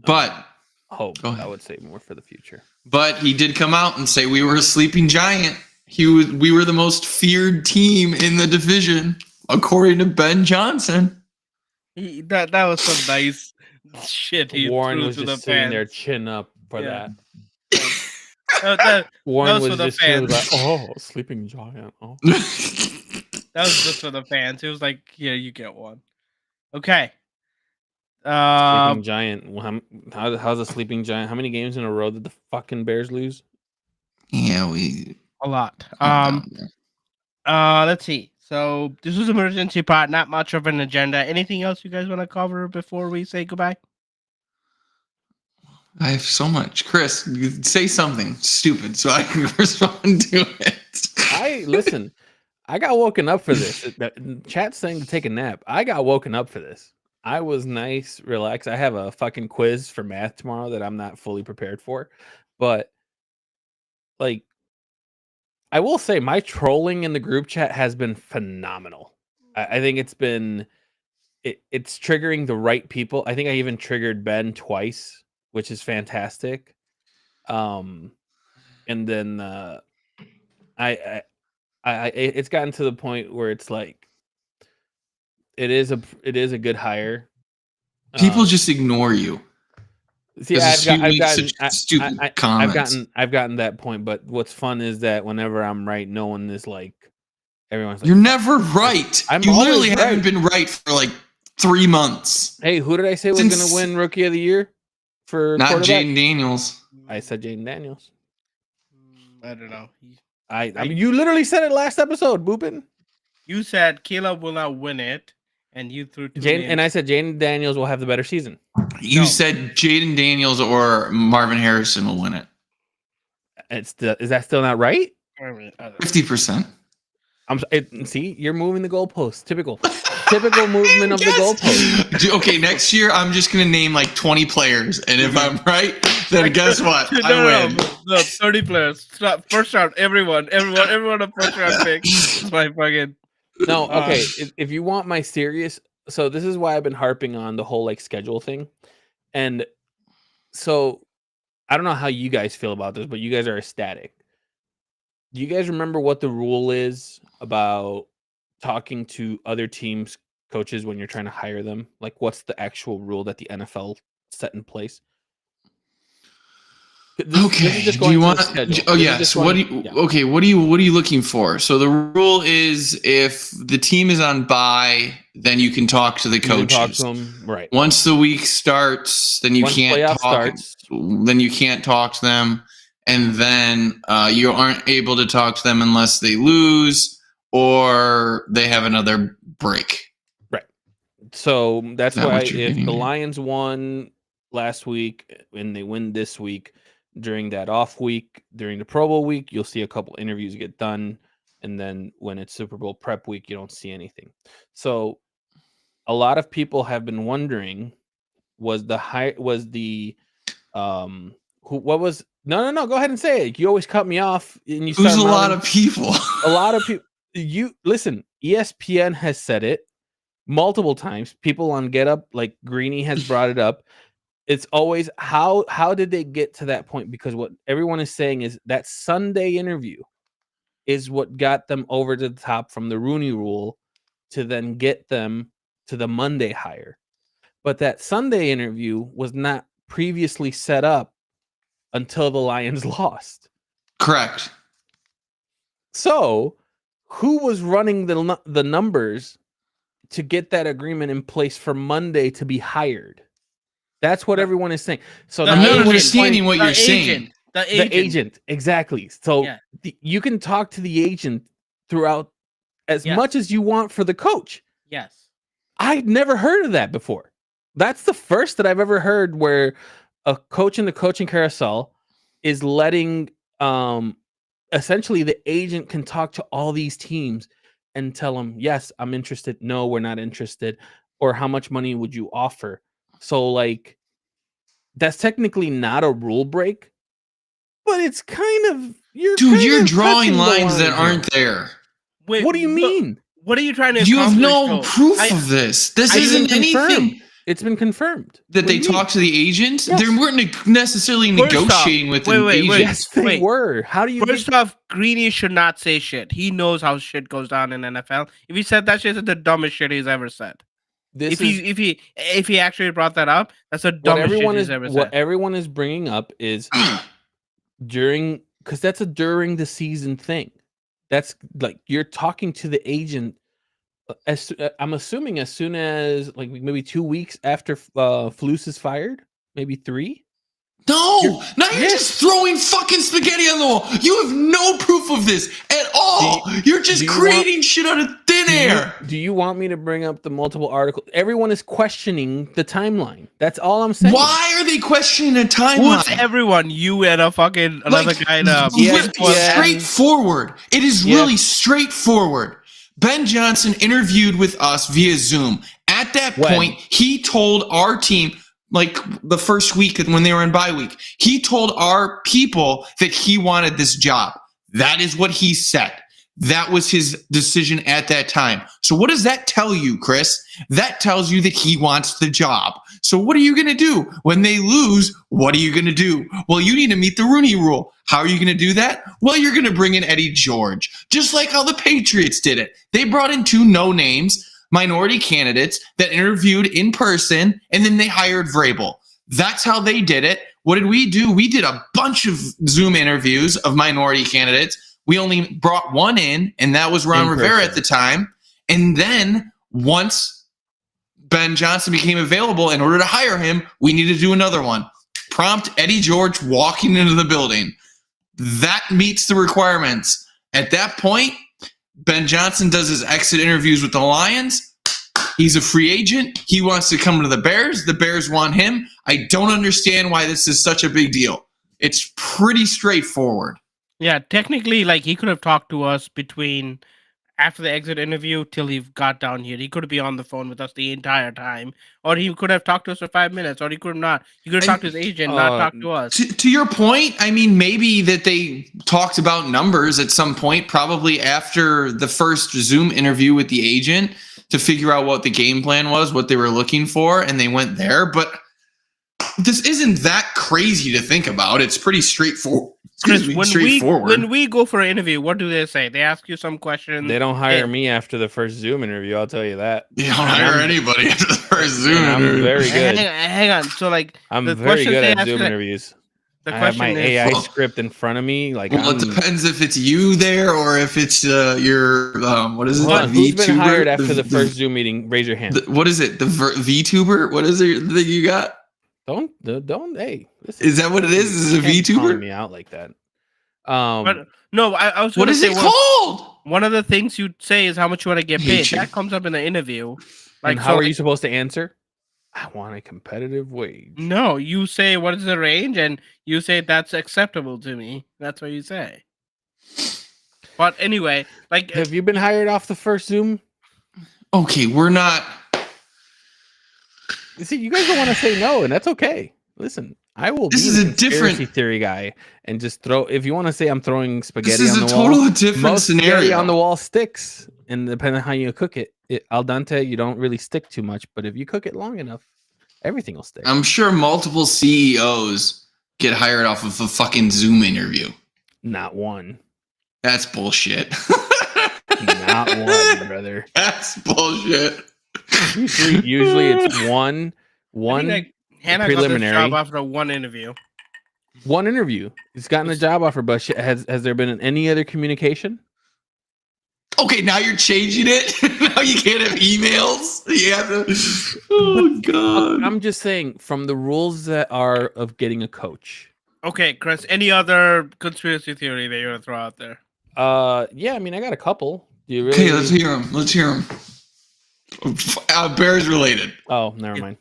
But hope, go ahead. I would say more for the future. But he did come out and say we were a sleeping giant. We were the most feared team in the division, according to Ben Johnson. That was some nice shit he Warren threw was to just the sitting fans. there chin up for Yeah. that. Warren was was for the just he was like, fans. oh, sleeping giant. Oh. That was just for the fans. It was like, yeah, you get one. Okay. Sleeping giant. How's a sleeping giant? How many games in a row did the fucking Bears lose? Yeah, we A lot. down there. Let's see. So this was emergency part, not much of an agenda. Anything else you guys want to cover before we say goodbye? I have so much. Chris, you say something stupid so I can respond to it. Listen. I got woken up for this. Chat's saying to take a nap. I got woken up for this. I was nice, relaxed. I have a fucking quiz for math tomorrow that I'm not fully prepared for. But like, I will say my trolling in the group chat has been phenomenal. I think it's been it's triggering the right people. I think I even triggered Ben twice, which is fantastic. And then I it's gotten to the point where it's like it is a good hire. People just ignore you. See, I've gotten that point, but what's fun is that whenever I'm right, no one is like everyone's like, you're never right. I'm You literally always haven't right. been right for like 3 months. Hey, who did I say was going to win Rookie of the Year for Not quarterback? Jaden Daniels. I said Jaden Daniels. I don't know. I mean, you literally said it last episode, Boopin. You said Caleb will not win it, and you threw two Jane, names. and I said Jaden Daniels will have the better season. You said Jaden Daniels or Marvin Harrison will win it. Is that still not right? 50%. See, you're moving the goalposts. Typical movement of the goalpost. Okay, next year I'm just gonna name like 20 players, and if I'm right, then guess what? I win. No, 30 players. First round, everyone a first round pick. It's my fucking. No, okay. If you want my serious, so this is why I've been harping on the whole like schedule thing, and so I don't know how you guys feel about this, but you guys are ecstatic. Do you guys remember what the rule is about talking to other teams' coaches when you're trying to hire them? Like, what's the actual rule that the NFL set in place? Okay. Do you want? Oh yes. What do you? Yeah. Okay. What are you looking for? So the rule is if the team is on bye, then you can talk to the coaches. Talk to them, right? Once the week starts, then you can't talk. Then you can't talk to them. And then you aren't able to talk to them unless they lose or they have another break. Right. So that's why if the Lions won last week and they win this week, during that off week, during the Pro Bowl week, you'll see a couple interviews get done. And then when it's Super Bowl prep week, you don't see anything. So a lot of people have been wondering, go ahead and say it. You always cut me off and you Who's a lot of people. A lot of people. You listen, ESPN has said it multiple times. People on Get Up, like Greeny has brought it up. It's always how did they get to that point? Because what everyone is saying is that Sunday interview is what got them over to the top from the Rooney Rule to then get them to the Monday hire. But that Sunday interview was not previously set up until the Lions lost. Correct. So, who was running the numbers to get that agreement in place for Monday to be hired? That's what everyone is saying. So I'm not understanding what you're saying. The agent, exactly. So you can talk to the agent throughout as much as you want for the coach. Yes. I'd never heard of that before. That's the first that I've ever heard where a coach in the coaching carousel is letting essentially the agent can talk to all these teams and tell them, yes, I'm interested. No, we're not interested. Or how much money would you offer? So like that's technically not a rule break, but it's kind of Dude, kind you're of drawing touching the lines line that here. aren't there. Wait, What do you mean? What are you trying to You have accomplish, no though? proof of this. This It's been isn't anything confirmed. It's been confirmed. that What they do you mean? talked to the agent. Yes. They weren't necessarily First off, negotiating with wait, an wait, agent. wait. Yes, they were. How do you First off, Greeny should not say shit. He knows how shit goes down in NFL. If he said that shit, it's the dumbest shit he's ever said. this If he actually brought that up, that's the dumbest shit he's ever what said. everyone is bringing up is during because that's a during the season thing. That's like you're talking to the agent. I'm assuming as soon as like maybe 2 weeks after Flus is fired, maybe 3. No, now you're Yes. just throwing fucking spaghetti on the wall. You have no proof of this at all. You're just do you creating shit out of thin air. Do you want me to bring up the multiple articles? Everyone is questioning the timeline. That's all I'm saying. Why are they questioning a Who's timeline? everyone? You and a fucking another Like, guy. In a yes, it's yeah. straightforward. It is Yeah. really straightforward. Ben Johnson interviewed with us via Zoom. At that When? point, he told our team, like the first week when they were in bye week, he told our people that he wanted this job. That is what he said. That was his decision at that time. So what does that tell you, Chris? That tells you that he wants the job. So what are you going to do when they lose? What are you going to do? Well, you need to meet the Rooney Rule. How are you going to do that? Well, you're going to bring in Eddie George, just like how the Patriots did it. They brought in 2 no-names minority candidates that interviewed in person, and then they hired Vrabel. That's how they did it. What did we do? We did a bunch of Zoom interviews of minority candidates. We only brought one in, and that was Ron In Rivera person. at the time. And then once Ben Johnson became available, in order to hire him, we needed to do another one. Prompt Eddie George walking into the building. That meets the requirements. At that point, Ben Johnson does his exit interviews with the Lions. He's a free agent. He wants to come to the Bears. The Bears want him. I don't understand why this is such a big deal. It's pretty straightforward. Yeah, technically, like he could have talked to us between after the exit interview till he got down here. He could be on the phone with us the entire time, or he could have talked to us for 5 minutes, or he could have not. He could have talked to his agent, not talked to us. To your point, I mean, maybe that they talked about numbers at some point, probably after the first Zoom interview with the agent to figure out what the game plan was, what they were looking for, and they went there. But this isn't that crazy to think about. It's pretty straightforward. Chris, Straightforward. when we go for an interview, what do they say? They ask you some question. They don't hire me after the first Zoom interview. I'll tell you that. You don't hire anybody after the first Zoom And I'm interview. very good. Hang on. So like, I'm the very questions good they at ask Zoom you- interviews. the I have my question is, AI Well- script in front of me. Like, Well, it depends if it's you there or if it's your what is it? hold on, the who's been VTuber? hired after the first Zoom meeting? Raise your hand. What is it? The VTuber? What is it that you got? Don't. Hey, listen, Is that what it is? Is it a you can't call VTuber? me out like that. but no, I was What gonna is say it called? one of the things you say is how much you want to get Hate paid. you. That comes up in the interview. And Like, how so, are you supposed to answer? I want a competitive wage. No, you say what is the range, and you say that's acceptable to me. That's what you say. But anyway, like, Have you been hired off the first Zoom? Okay, we're not. You see, you guys don't want to say no, and that's okay. Listen, I will This be is the a conspiracy different- theory guy and just throw. If you want to say I'm throwing This spaghetti is on a the wall, total different most spaghetti scenario. on the wall sticks, and depending on how you cook it, al dente, you don't really stick too much. But if you cook it long enough, everything will stick. I'm sure multiple CEOs get hired off of a fucking Zoom interview. Not one, That's bullshit. not one, brother. That's bullshit. Usually it's one I think, like, Hannah got this preliminary. job after one interview. one interview. He's gotten a job offer, but has there been any other communication? Okay, now you're changing it. Now you can't have emails. You have to. Oh god. I'm just saying, from the rules that are of getting a coach. Okay, Chris. Any other conspiracy theory that you want to throw out there? Yeah, I mean, I got a couple. Do you really? Okay, let's hear him. Let's hear him. Bears related. Oh, never mind.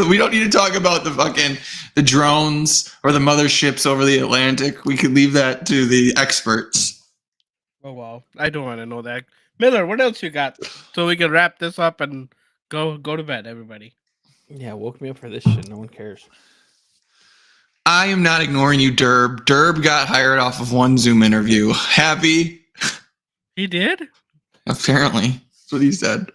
We don't need to talk about the drones or the motherships over the Atlantic. We could leave that to the experts. Oh well, I don't want to know that. Miller, what else you got? So we can wrap this up and go to bed, everybody. Yeah, woke me up for this shit. No one cares. I am not ignoring you, Derb. Derb got hired off of one Zoom interview. Happy? He did? Apparently. That's what he said.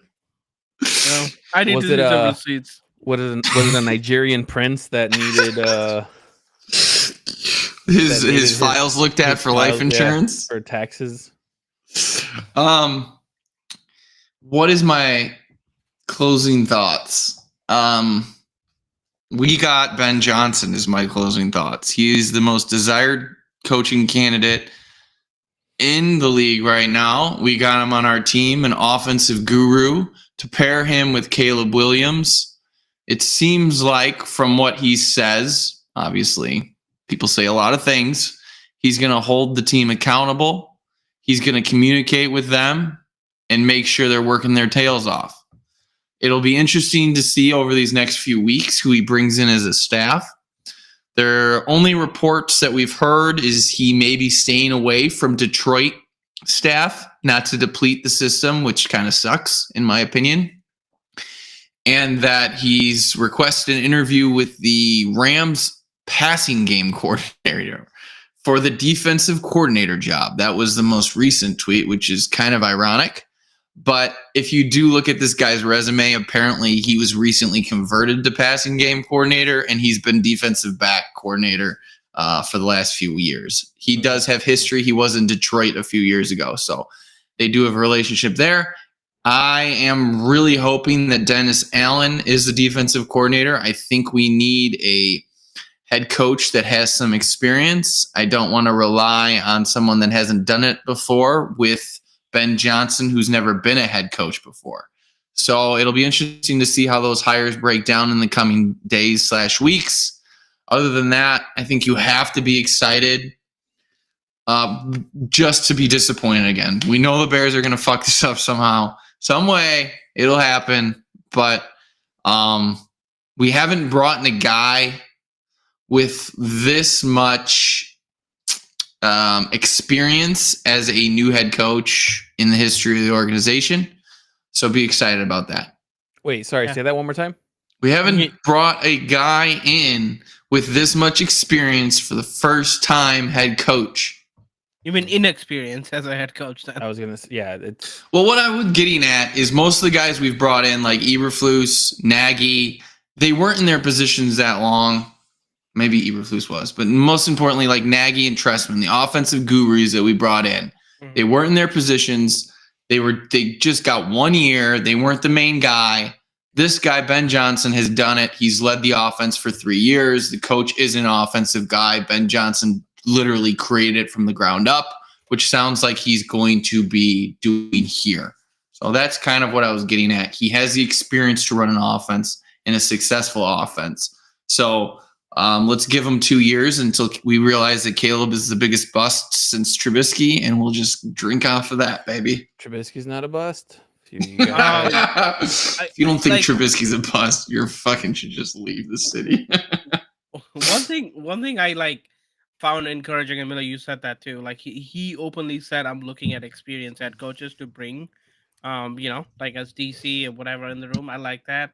Well, I need Was to it, see some receipts. Was it a Nigerian prince that needed his files looked at for life insurance? For taxes? What is my closing thoughts? We got Ben Johnson is my closing thoughts. He's the most desired coaching candidate in the league right now. We got him on our team, an offensive guru, to pair him with Caleb Williams. It seems like from what he says, obviously, people say a lot of things. He's going to hold the team accountable. He's going to communicate with them and make sure they're working their tails off. It'll be interesting to see over these next few weeks who he brings in as a staff. Their only reports that we've heard is he may be staying away from Detroit staff, not to deplete the system, which kind of sucks, in my opinion. And that he's requested an interview with the Rams passing game coordinator for the defensive coordinator job. That was the most recent tweet, which is kind of ironic. But if you do look at this guy's resume, apparently he was recently converted to passing game coordinator, and he's been defensive back coordinator for the last few years. He does have history. He was in Detroit a few years ago, so they do have a relationship there. I am really hoping that Dennis Allen is the defensive coordinator. I think we need a head coach that has some experience. I don't want to rely on someone that hasn't done it before with Ben Johnson, who's never been a head coach before. So it'll be interesting to see how those hires break down in the coming days/weeks. Other than that, I think you have to be excited just to be disappointed again. We know the Bears are going to fuck this up somehow. Some way it'll happen, but we haven't brought in a guy with this much experience as a new head coach in the history of the organization. So be excited about that. Wait, sorry, say that one more time. We haven't brought a guy in with this much experience for the first time head coach. You mean inexperience as a head coach then? I was going to say, yeah. It's Well, what I was getting at is most of the guys we've brought in, like Eberflus, Nagy, they weren't in their positions that long. Maybe Eberflus was, but most importantly, like Nagy and Trestman, the offensive gurus that we brought in, they weren't in their positions. They just got 1 year. They weren't the main guy. This guy, Ben Johnson, has done it. He's led the offense for 3 years. The coach is an offensive guy. Ben Johnson literally created it from the ground up, which sounds like he's going to be doing here. So that's kind of what I was getting at. He has the experience to run an offense and a successful offense. So let's give him 2 years until we realize that Caleb is the biggest bust since Trubisky, and we'll just drink off of that, baby. Trubisky's not a bust. If you don't think Trubisky's a bust, you're fucking should just leave the city. One thing I found encouraging, and Miller, you said that too. Like he openly said, "I'm looking at experienced head coaches to bring, like as DC and whatever in the room." I like that.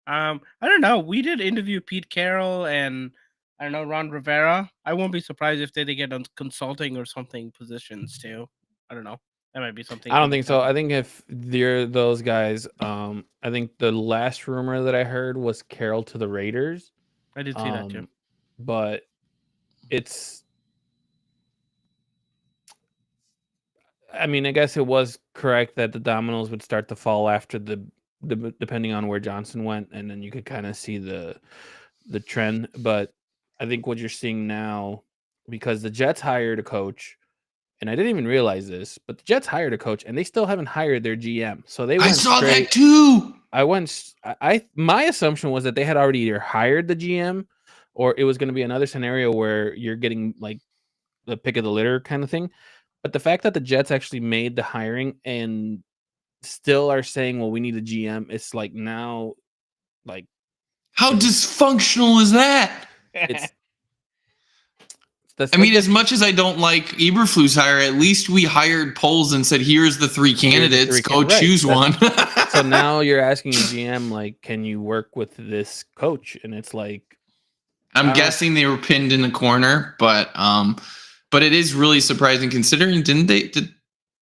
I don't know. We did interview Pete Carroll and I don't know Ron Rivera. I won't be surprised if they get on consulting or something positions too. I don't know. That might be something. I don't think so. I think if they're those guys, I think the last rumor that I heard was Carroll to the Raiders. I did see that too. But it's, I mean, I guess it was correct that the dominoes would start to fall after the depending on where Johnson went, and then you could kind of see the trend. But I think what you're seeing now, because the Jets hired a coach, and I didn't even realize this, but the Jets hired a coach, and they still haven't hired their GM. So they went I saw that too. My assumption was that they had already either hired the GM, or it was going to be another scenario where you're getting like the pick of the litter kind of thing. But the fact that the Jets actually made the hiring and still are saying, well, we need a GM, it's like now, like How dysfunctional is that? It's I mean, as much as I don't like Eberflus hire, at least we hired polls and said, "Here's the three candidates. Go choose one." So now you're asking a GM, like, can you work with this coach? And it's like, I'm guessing they were pinned in the corner, but it is really surprising considering did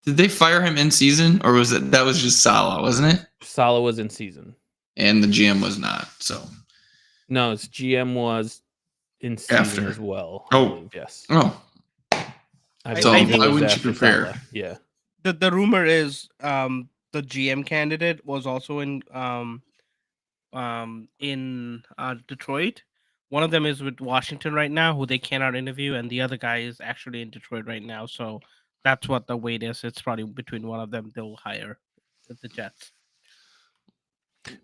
they fire him in season, or was that was just Saleh, wasn't it? Saleh was in season, and the GM was not. So no, his GM was in season as well. Yes. Oh. So why wouldn't you prepare? Saleh. Yeah. The rumor is the GM candidate was also in Detroit. One of them is with Washington right now, who they cannot interview, and the other guy is actually in Detroit right now. So that's what the wait is. It's probably between one of them they'll hire the Jets.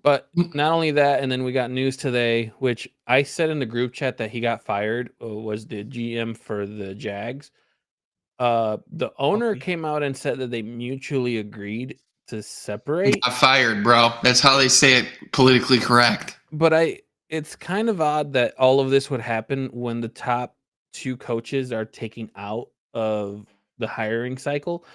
But not only that, and then we got news today, which I said in the group chat that he got fired, was the GM for the Jags. The owner came out and said that they mutually agreed to separate. Got fired, bro. That's how they say it politically correct. But it's kind of odd that all of this would happen when the top two coaches are taking out of the hiring cycle.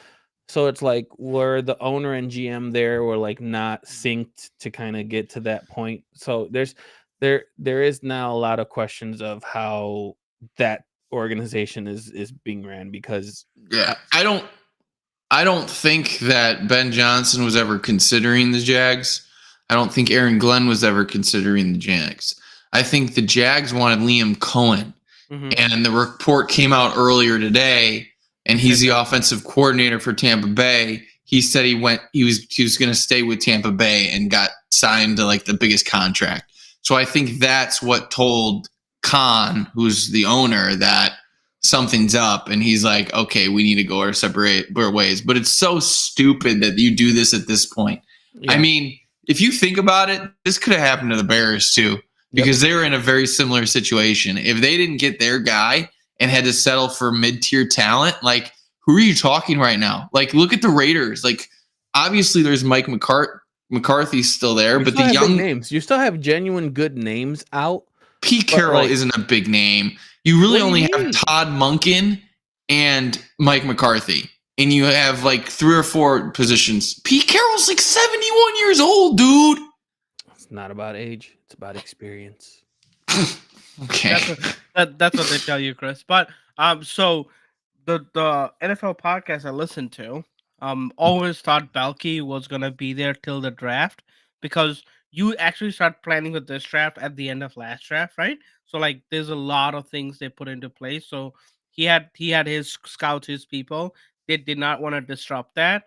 So it's like where the owner and GM there were like not synced to kind of get to that point. So there is now a lot of questions of how that organization is being ran, because I don't think that Ben Johnson was ever considering the Jags. I don't think Aaron Glenn was ever considering the Jags. I think the Jags wanted Liam Cohen, and the report came out earlier today. And he's the offensive coordinator for Tampa Bay. He said he was going to stay with Tampa Bay and got signed to like the biggest contract. So I think that's what told Khan, who's the owner, that something's up. And he's like, okay, we need to go our separate ways. But it's so stupid that you do this at this point. Yeah. I mean, if you think about it, this could have happened to the Bears too, because they were in a very similar situation. If they didn't get their guy and had to settle for mid-tier talent, like, who are you talking right now? Like, look at the Raiders. Like, obviously there's Mike McCarthy's still there, but the young names, you still have genuine good names out. Pete Carroll isn't a big name. You really only have Todd Monken and Mike McCarthy, and you have like 3 or 4 positions. Pete Carroll's like 71 years old, dude. It's not about age. It's about experience. Okay. That's what they tell you, Chris. But so the NFL podcast I listened to always thought Balky was gonna be there till the draft, because you actually start planning with this draft at the end of last draft, right? So like there's a lot of things they put into place. So he had his scouts, his people. They did not want to disrupt that,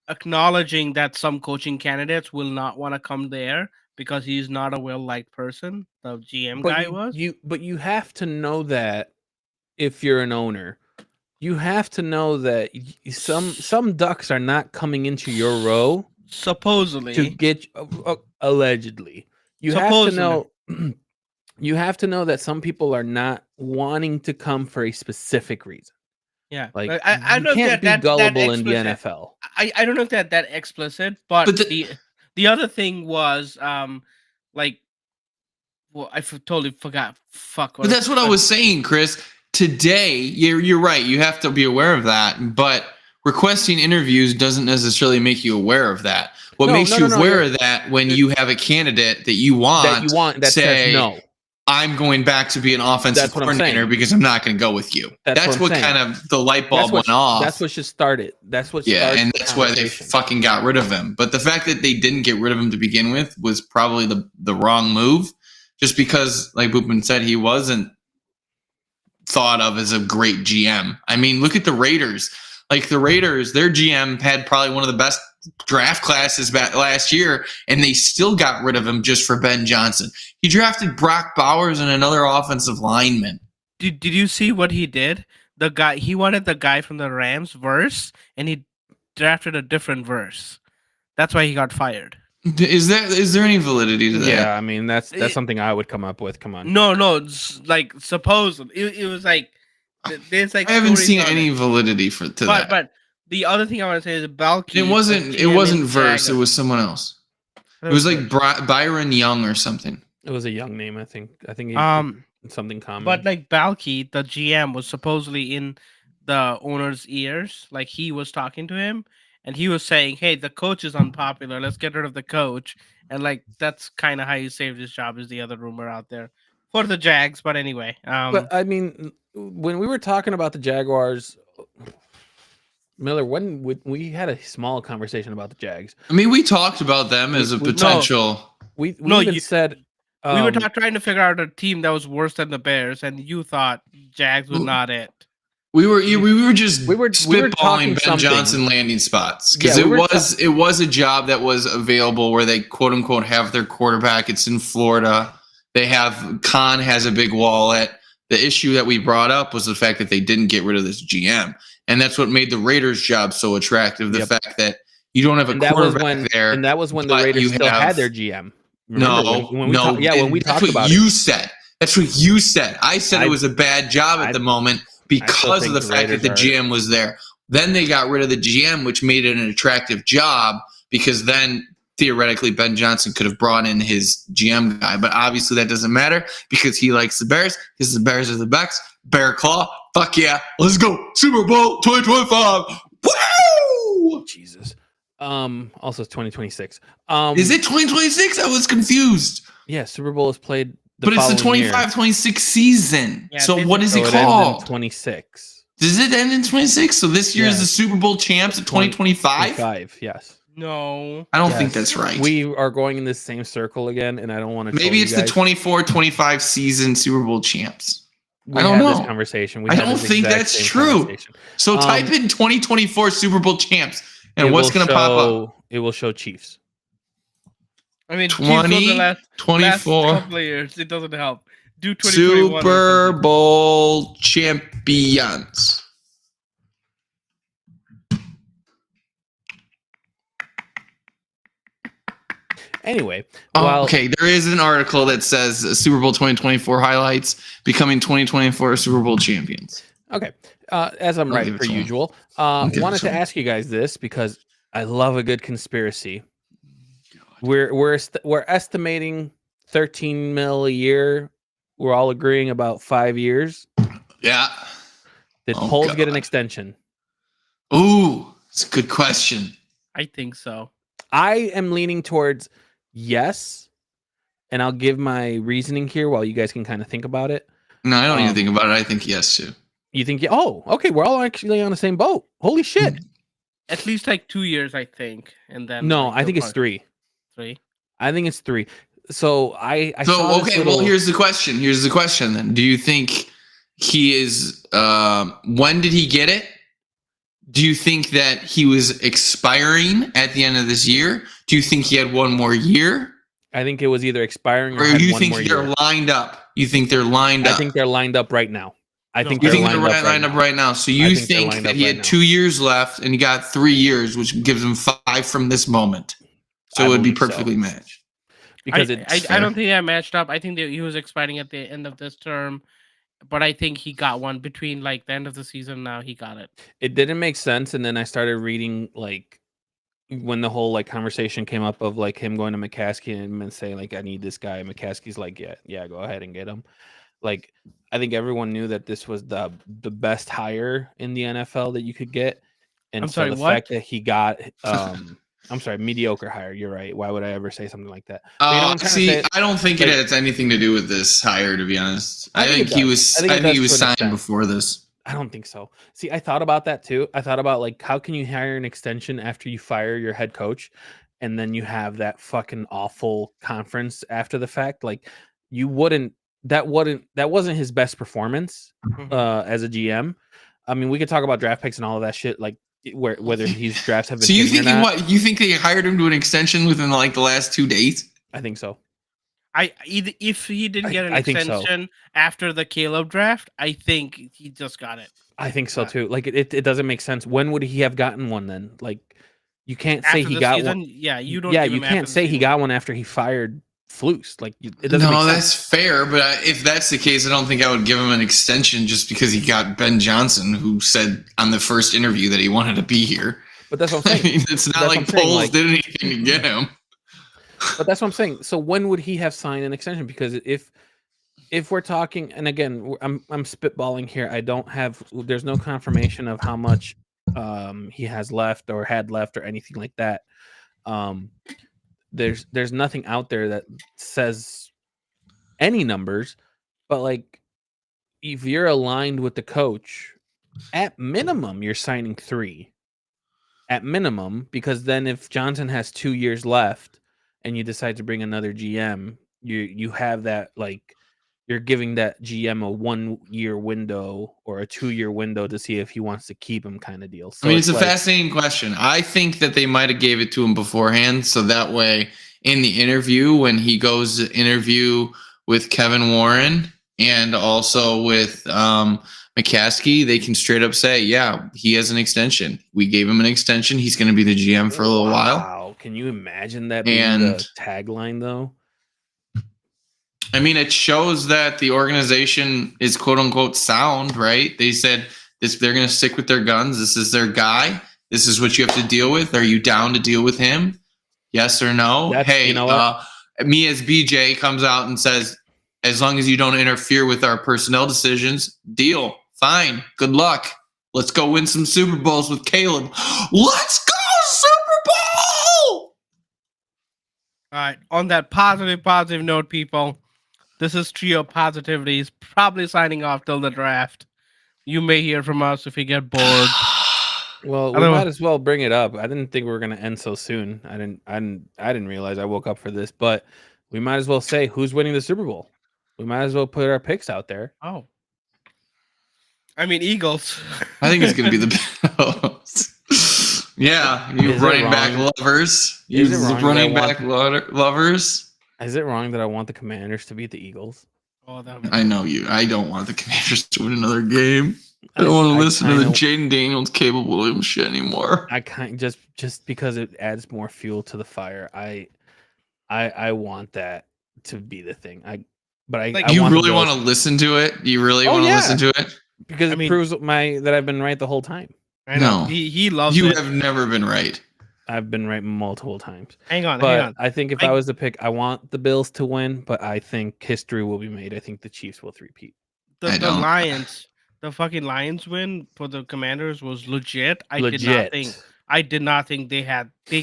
acknowledging that some coaching candidates will not want to come there because he's not a well-liked person. The GM guy was. But you have to know that if you're an owner, you have to know that some ducks are not coming into your row. Supposedly. To get allegedly. You have to know. You have to know that some people are not wanting to come for a specific reason. Yeah, like I don't can't know be gullible in the NFL. I don't know if that explicit, but the other thing was like, well, I totally forgot. Fuck. But that's what I was saying, Chris. Today, you're right. You have to be aware of that, but requesting interviews doesn't necessarily make you aware of that. What makes you aware of that when you have a candidate that you want that says no. I'm going back to be an offensive coordinator because I'm not going to go with you. That's what kind of the light bulb went off. That's what just started. That's what and that's why they fucking got rid of him. But the fact that they didn't get rid of him to begin with was probably the wrong move, just because, like Boopman said, he wasn't thought of as a great GM. I mean, look at the Raiders. Like the Raiders, their GM had probably one of the best draft classes back last year, and they still got rid of him just for Ben Johnson. He drafted Brock Bowers and another offensive lineman. Did you see what he did? He wanted the guy from the Rams verse, and he drafted a different verse. That's why he got fired. Is there any validity to that? Yeah, I mean that's something I would come up with. Come on. No, it's like supposedly it was like there's like I haven't seen any validity to that. But the other thing I want to say is Balky. It wasn't verse. It was someone else. It was like Byron Young or something. It was a young name, I think. I think he something common. But like Balky, the GM, was supposedly in the owner's ears. Like he was talking to him, and he was saying, "Hey, the coach is unpopular. Let's get rid of the coach." And like that's kind of how he saved his job. Is the other rumor out there for the Jags? But anyway, but I mean, when we were talking about the Jaguars, Miller, when we had a small conversation about the Jags. I mean, we talked about them as a potential. We even said we were trying to figure out a team that was worse than the Bears, and you thought Jags was not it. We were just spitballing Ben something. Johnson landing spots because Yeah, it was a job that was available where they quote unquote have their quarterback. It's in Florida. They have Khan has a big wallet. The issue that we brought up was the fact that they didn't get rid of this GM, and that's what made the Raiders' job so attractive. The fact that you don't have a quarterback there, and that was when the Raiders still had their GM. Remember, when we talked about you said. That's what you said. I said it was a bad job at the moment because of the fact that the GM was there. Then they got rid of the GM, which made it an attractive job because then theoretically Ben Johnson could have brought in his GM guy. But obviously that doesn't matter because he likes the Bears because the Bears are the best. Bear Claw. Fuck yeah. Let's go. Super Bowl 2025. Woo! Jesus. Also it's 2026. Is it 2026? I was confused. Yeah, Super Bowl is played but it's the 25-26 season. Yeah, so what is it ends called? in 26. Does it end in 26? So this year is the Super Bowl champs at 2025? 25, yes. No. I don't think that's right. We are going in this same circle again, and I don't want to. Maybe it's the 24-25 season Super Bowl champs. I don't know. This conversation. I don't think that's true. So type in 2024 Super Bowl champs, and what's going to pop up? It will show Chiefs. I mean, 24 last couple of years, it doesn't help. Do 2021 Super Bowl champions. Anyway, okay, there is an article that says Super Bowl 2024 highlights becoming 2024 Super Bowl champions. Okay, as I'm right per usual, wanted to ask you guys this because I love a good conspiracy. We're estimating 13 mil a year. We're all agreeing about 5 years. Yeah. Did Poles get an extension? Ooh, it's a good question. I think so. I am leaning towards yes, and I'll give my reasoning here while you guys can kind of think about it. No, I don't even think about it. I think yes too. You think? Oh, okay. We're all actually on the same boat. Holy shit! At least like 2 years, I think, and then no, I think it's 3. 3. I think it's 3. So I so okay. Well, here's the question. Here's the question. Then, do you think he is? When did he get it? Do you think that he was expiring at the end of this year? Do you think he had one more year? I think it was either expiring or you think they're lined up. You think they're lined up? I think they're lined up right now. I think they're lined up right now. So you think that he had 2 years left and he got 3 years, which gives him 5 from this moment. So it would be perfectly matched. Because I don't think that matched up. I think that he was expiring at the end of this term, but I think he got one between like the end of the season. Now he got it. It didn't make sense, and then I started reading like when the whole like conversation came up of like him going to McCaskey and saying like I need this guy. McCaskey's like yeah, go ahead and get him. Like I think everyone knew that this was the best hire in the NFL that you could get, and fact that he got I'm sorry, mediocre hire. You're right. Why would I ever say something like that? I don't think it has anything to do with this hire, to be honest. I think he was signed before this. I don't think so. See, I thought about that too. I thought about like, how can you hire an extension after you fire your head coach and then you have that fucking awful conference after the fact? Like that wasn't his best performance as a GM. I mean, we could talk about draft picks and all of that shit. Like, whether his drafts have been. So you think you think they hired him to an extension within like the last 2 days? I think so. If he didn't get an extension after the Caleb draft, I think he just got it. I think so too. Like it doesn't make sense. When would he have gotten one then? Like you can't say he got one. Yeah, you don't. Yeah, you can't say he got one after he fired Flus. Like it doesn't. No, that's fair. But if that's the case, I don't think I would give him an extension just because he got Ben Johnson, who said on the first interview that he wanted to be here. But that's what I'm saying. I mean, it's not like Poles did anything to get him. But that's what I'm saying. So when would he have signed an extension? Because if we're talking, and again, I'm spitballing here. I don't have. There's no confirmation of how much he has left or had left or anything like that. There's nothing out there that says any numbers, but like if you're aligned with the coach, at minimum you're signing 3. At minimum, because then if Johnson has 2 years left and you decide to bring another GM, you have that, like, you're giving that GM a 1-year window or a 2-year window to see if he wants to keep him, kind of deal. So I mean, it's a like, fascinating question. I think that they might have gave it to him beforehand, so that way in the interview, when he goes to interview with Kevin Warren and also with McCaskey, they can straight up say, yeah, he has an extension. We gave him an extension. He's going to be the GM for a little while. Wow, can you imagine that being the tagline, though? I mean, it shows that the organization is quote unquote sound, right? They said this, they're going to stick with their guns. This is their guy. This is what you have to deal with. Are you down to deal with him? Yes or no? Hey, you know what? Me as BJ comes out and says, as long as you don't interfere with our personnel decisions, deal. Fine. Good luck. Let's go win some Super Bowls with Caleb. Let's go, Super Bowl! All right. On that positive note, people, this is Trio Positivity. He's probably signing off till the draft. You may hear from us if you get bored. Well, we might as well bring it up. I didn't think we were going to end so soon. I didn't realize I woke up for this, but we might as well say who's winning the Super Bowl. We might as well put our picks out there. Oh. I mean, Eagles. I think it's going to be the Bills. Yeah, you running back lovers. You running back lovers. Is it wrong that I want the Commanders to beat the Eagles? Oh, I know you. I don't want the Commanders to win another game. I don't want to listen to the Jaden Daniels, Caleb Williams shit anymore. I kind just because it adds more fuel to the fire. I want that to be the thing. You really want to listen to it? You really want to listen to it? Because it proves that I've been right the whole time. I know. No, he loves it. You have never been right. I've been right multiple times. Hang on. I think if I was to pick, I want the Bills to win, but I think history will be made. I think the Chiefs will three-peat. The Lions, the fucking Lions win for the Commanders was legit. I did not think they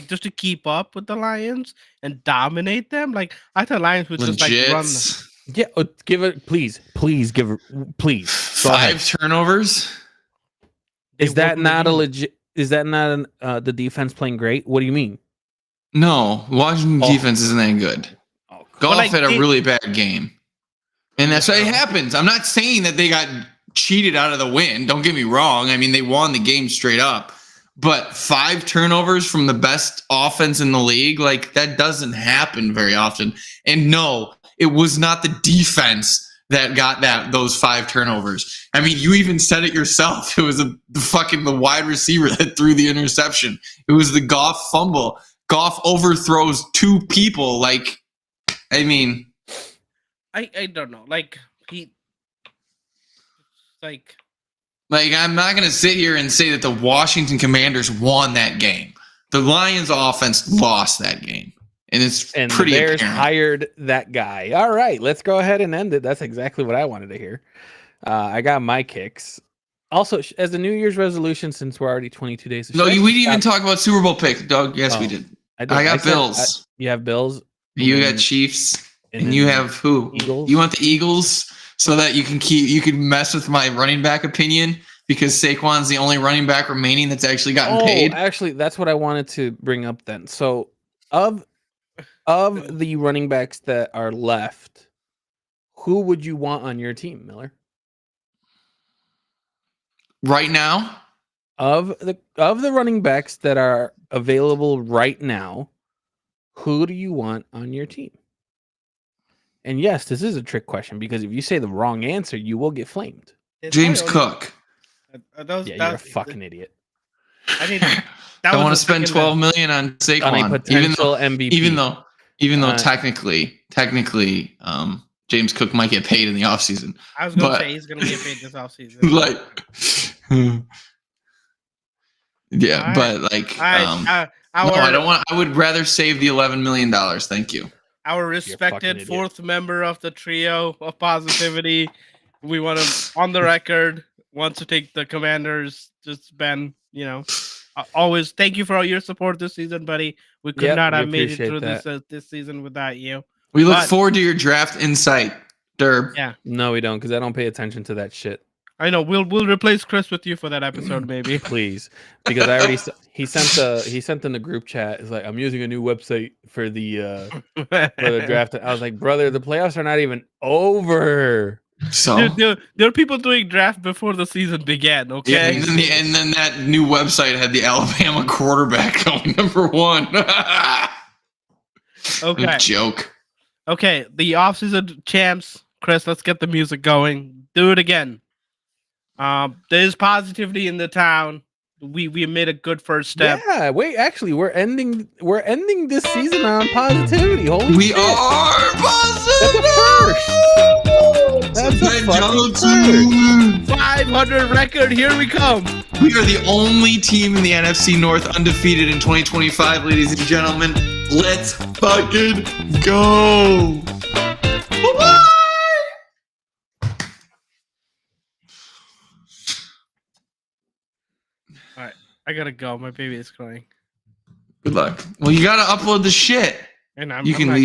just to keep up with the Lions and dominate them. Like, I thought Lions would just like run them. Yeah, give it, please give it, please. 5 turnovers. Is that not a legit? Is that not the defense playing great? What do you mean? No, Washington defense isn't that good. Goff had a really bad game, and that's why it happens. I'm not saying that they got cheated out of the win. Don't get me wrong. I mean, they won the game straight up, but 5 turnovers from the best offense in the league, like, that doesn't happen very often. And no, it was not the defense that got those 5 turnovers. I mean, you even said it yourself. It was the wide receiver that threw the interception. It was the Goff fumble. Goff overthrows 2 people. Like, I mean, I don't know. Like, I'm not going to sit here and say that the Washington Commanders won that game. The Lions offense lost that game. And pretty the Bears apparent. Hired that guy. All right, let's go ahead and end it. That's exactly what I wanted to hear. I got my kicks. Also, as a New Year's resolution, since we're already 22 days. No, we didn't even talk about Super Bowl pick, Doug. Yes, we did. I got Bills. You have Bills. You got Chiefs. And you have who? Eagles. You want the Eagles so that you can mess with my running back opinion because Saquon's the only running back remaining that's actually gotten paid. Actually, that's what I wanted to bring up then. So of the running backs that are left, who would you want on your team, Miller? Right now? Of the running backs that are available right now, who do you want on your team? And yes, this is a trick question because if you say the wrong answer, you will get flamed. James Cook. You're a fucking idiot. I want to spend $12 million on Saquon, on a potential MVP. Even though technically, James Cook might get paid in the offseason. I was going to say he's going to get paid this offseason. Yeah, all but like, I Our, No, I don't want. I would rather save the $11 million. Thank you. Our fucking respected idiot. fourth member of the trio of positivity. We want to, on the record, wants to take the Commanders. Just Ben, always thank you for all your support this season, buddy. We could Yep, not we have made it appreciate through that. this season without you. We look But- forward to your draft insight, Derb. Yeah. No, we don't, because I don't pay attention to that shit. I know we'll replace Chris with you for that episode, maybe. Please, because I already he sent in the group chat. It's like, I'm using a new website for the draft. I was like, brother, the playoffs are not even over. So There are people doing draft before the season began. yeah, Okay. and then that new website had the Alabama quarterback going number 1. Okay. Joke. Okay. The offseason champs, Chris. Let's get the music going. Do it again. There's positivity in the town. We made a good first step. Yeah, wait, actually, we're ending this season on positivity. Holy We shit. are positive. That's a fucking 500 record. Here we come. We are the only team in the NFC North undefeated in 2025, ladies and gentlemen. Let's fucking go. Bye-bye. I gotta go. My baby is crying, Good luck. Well, you gotta upload the shit. and You I'm can not leave.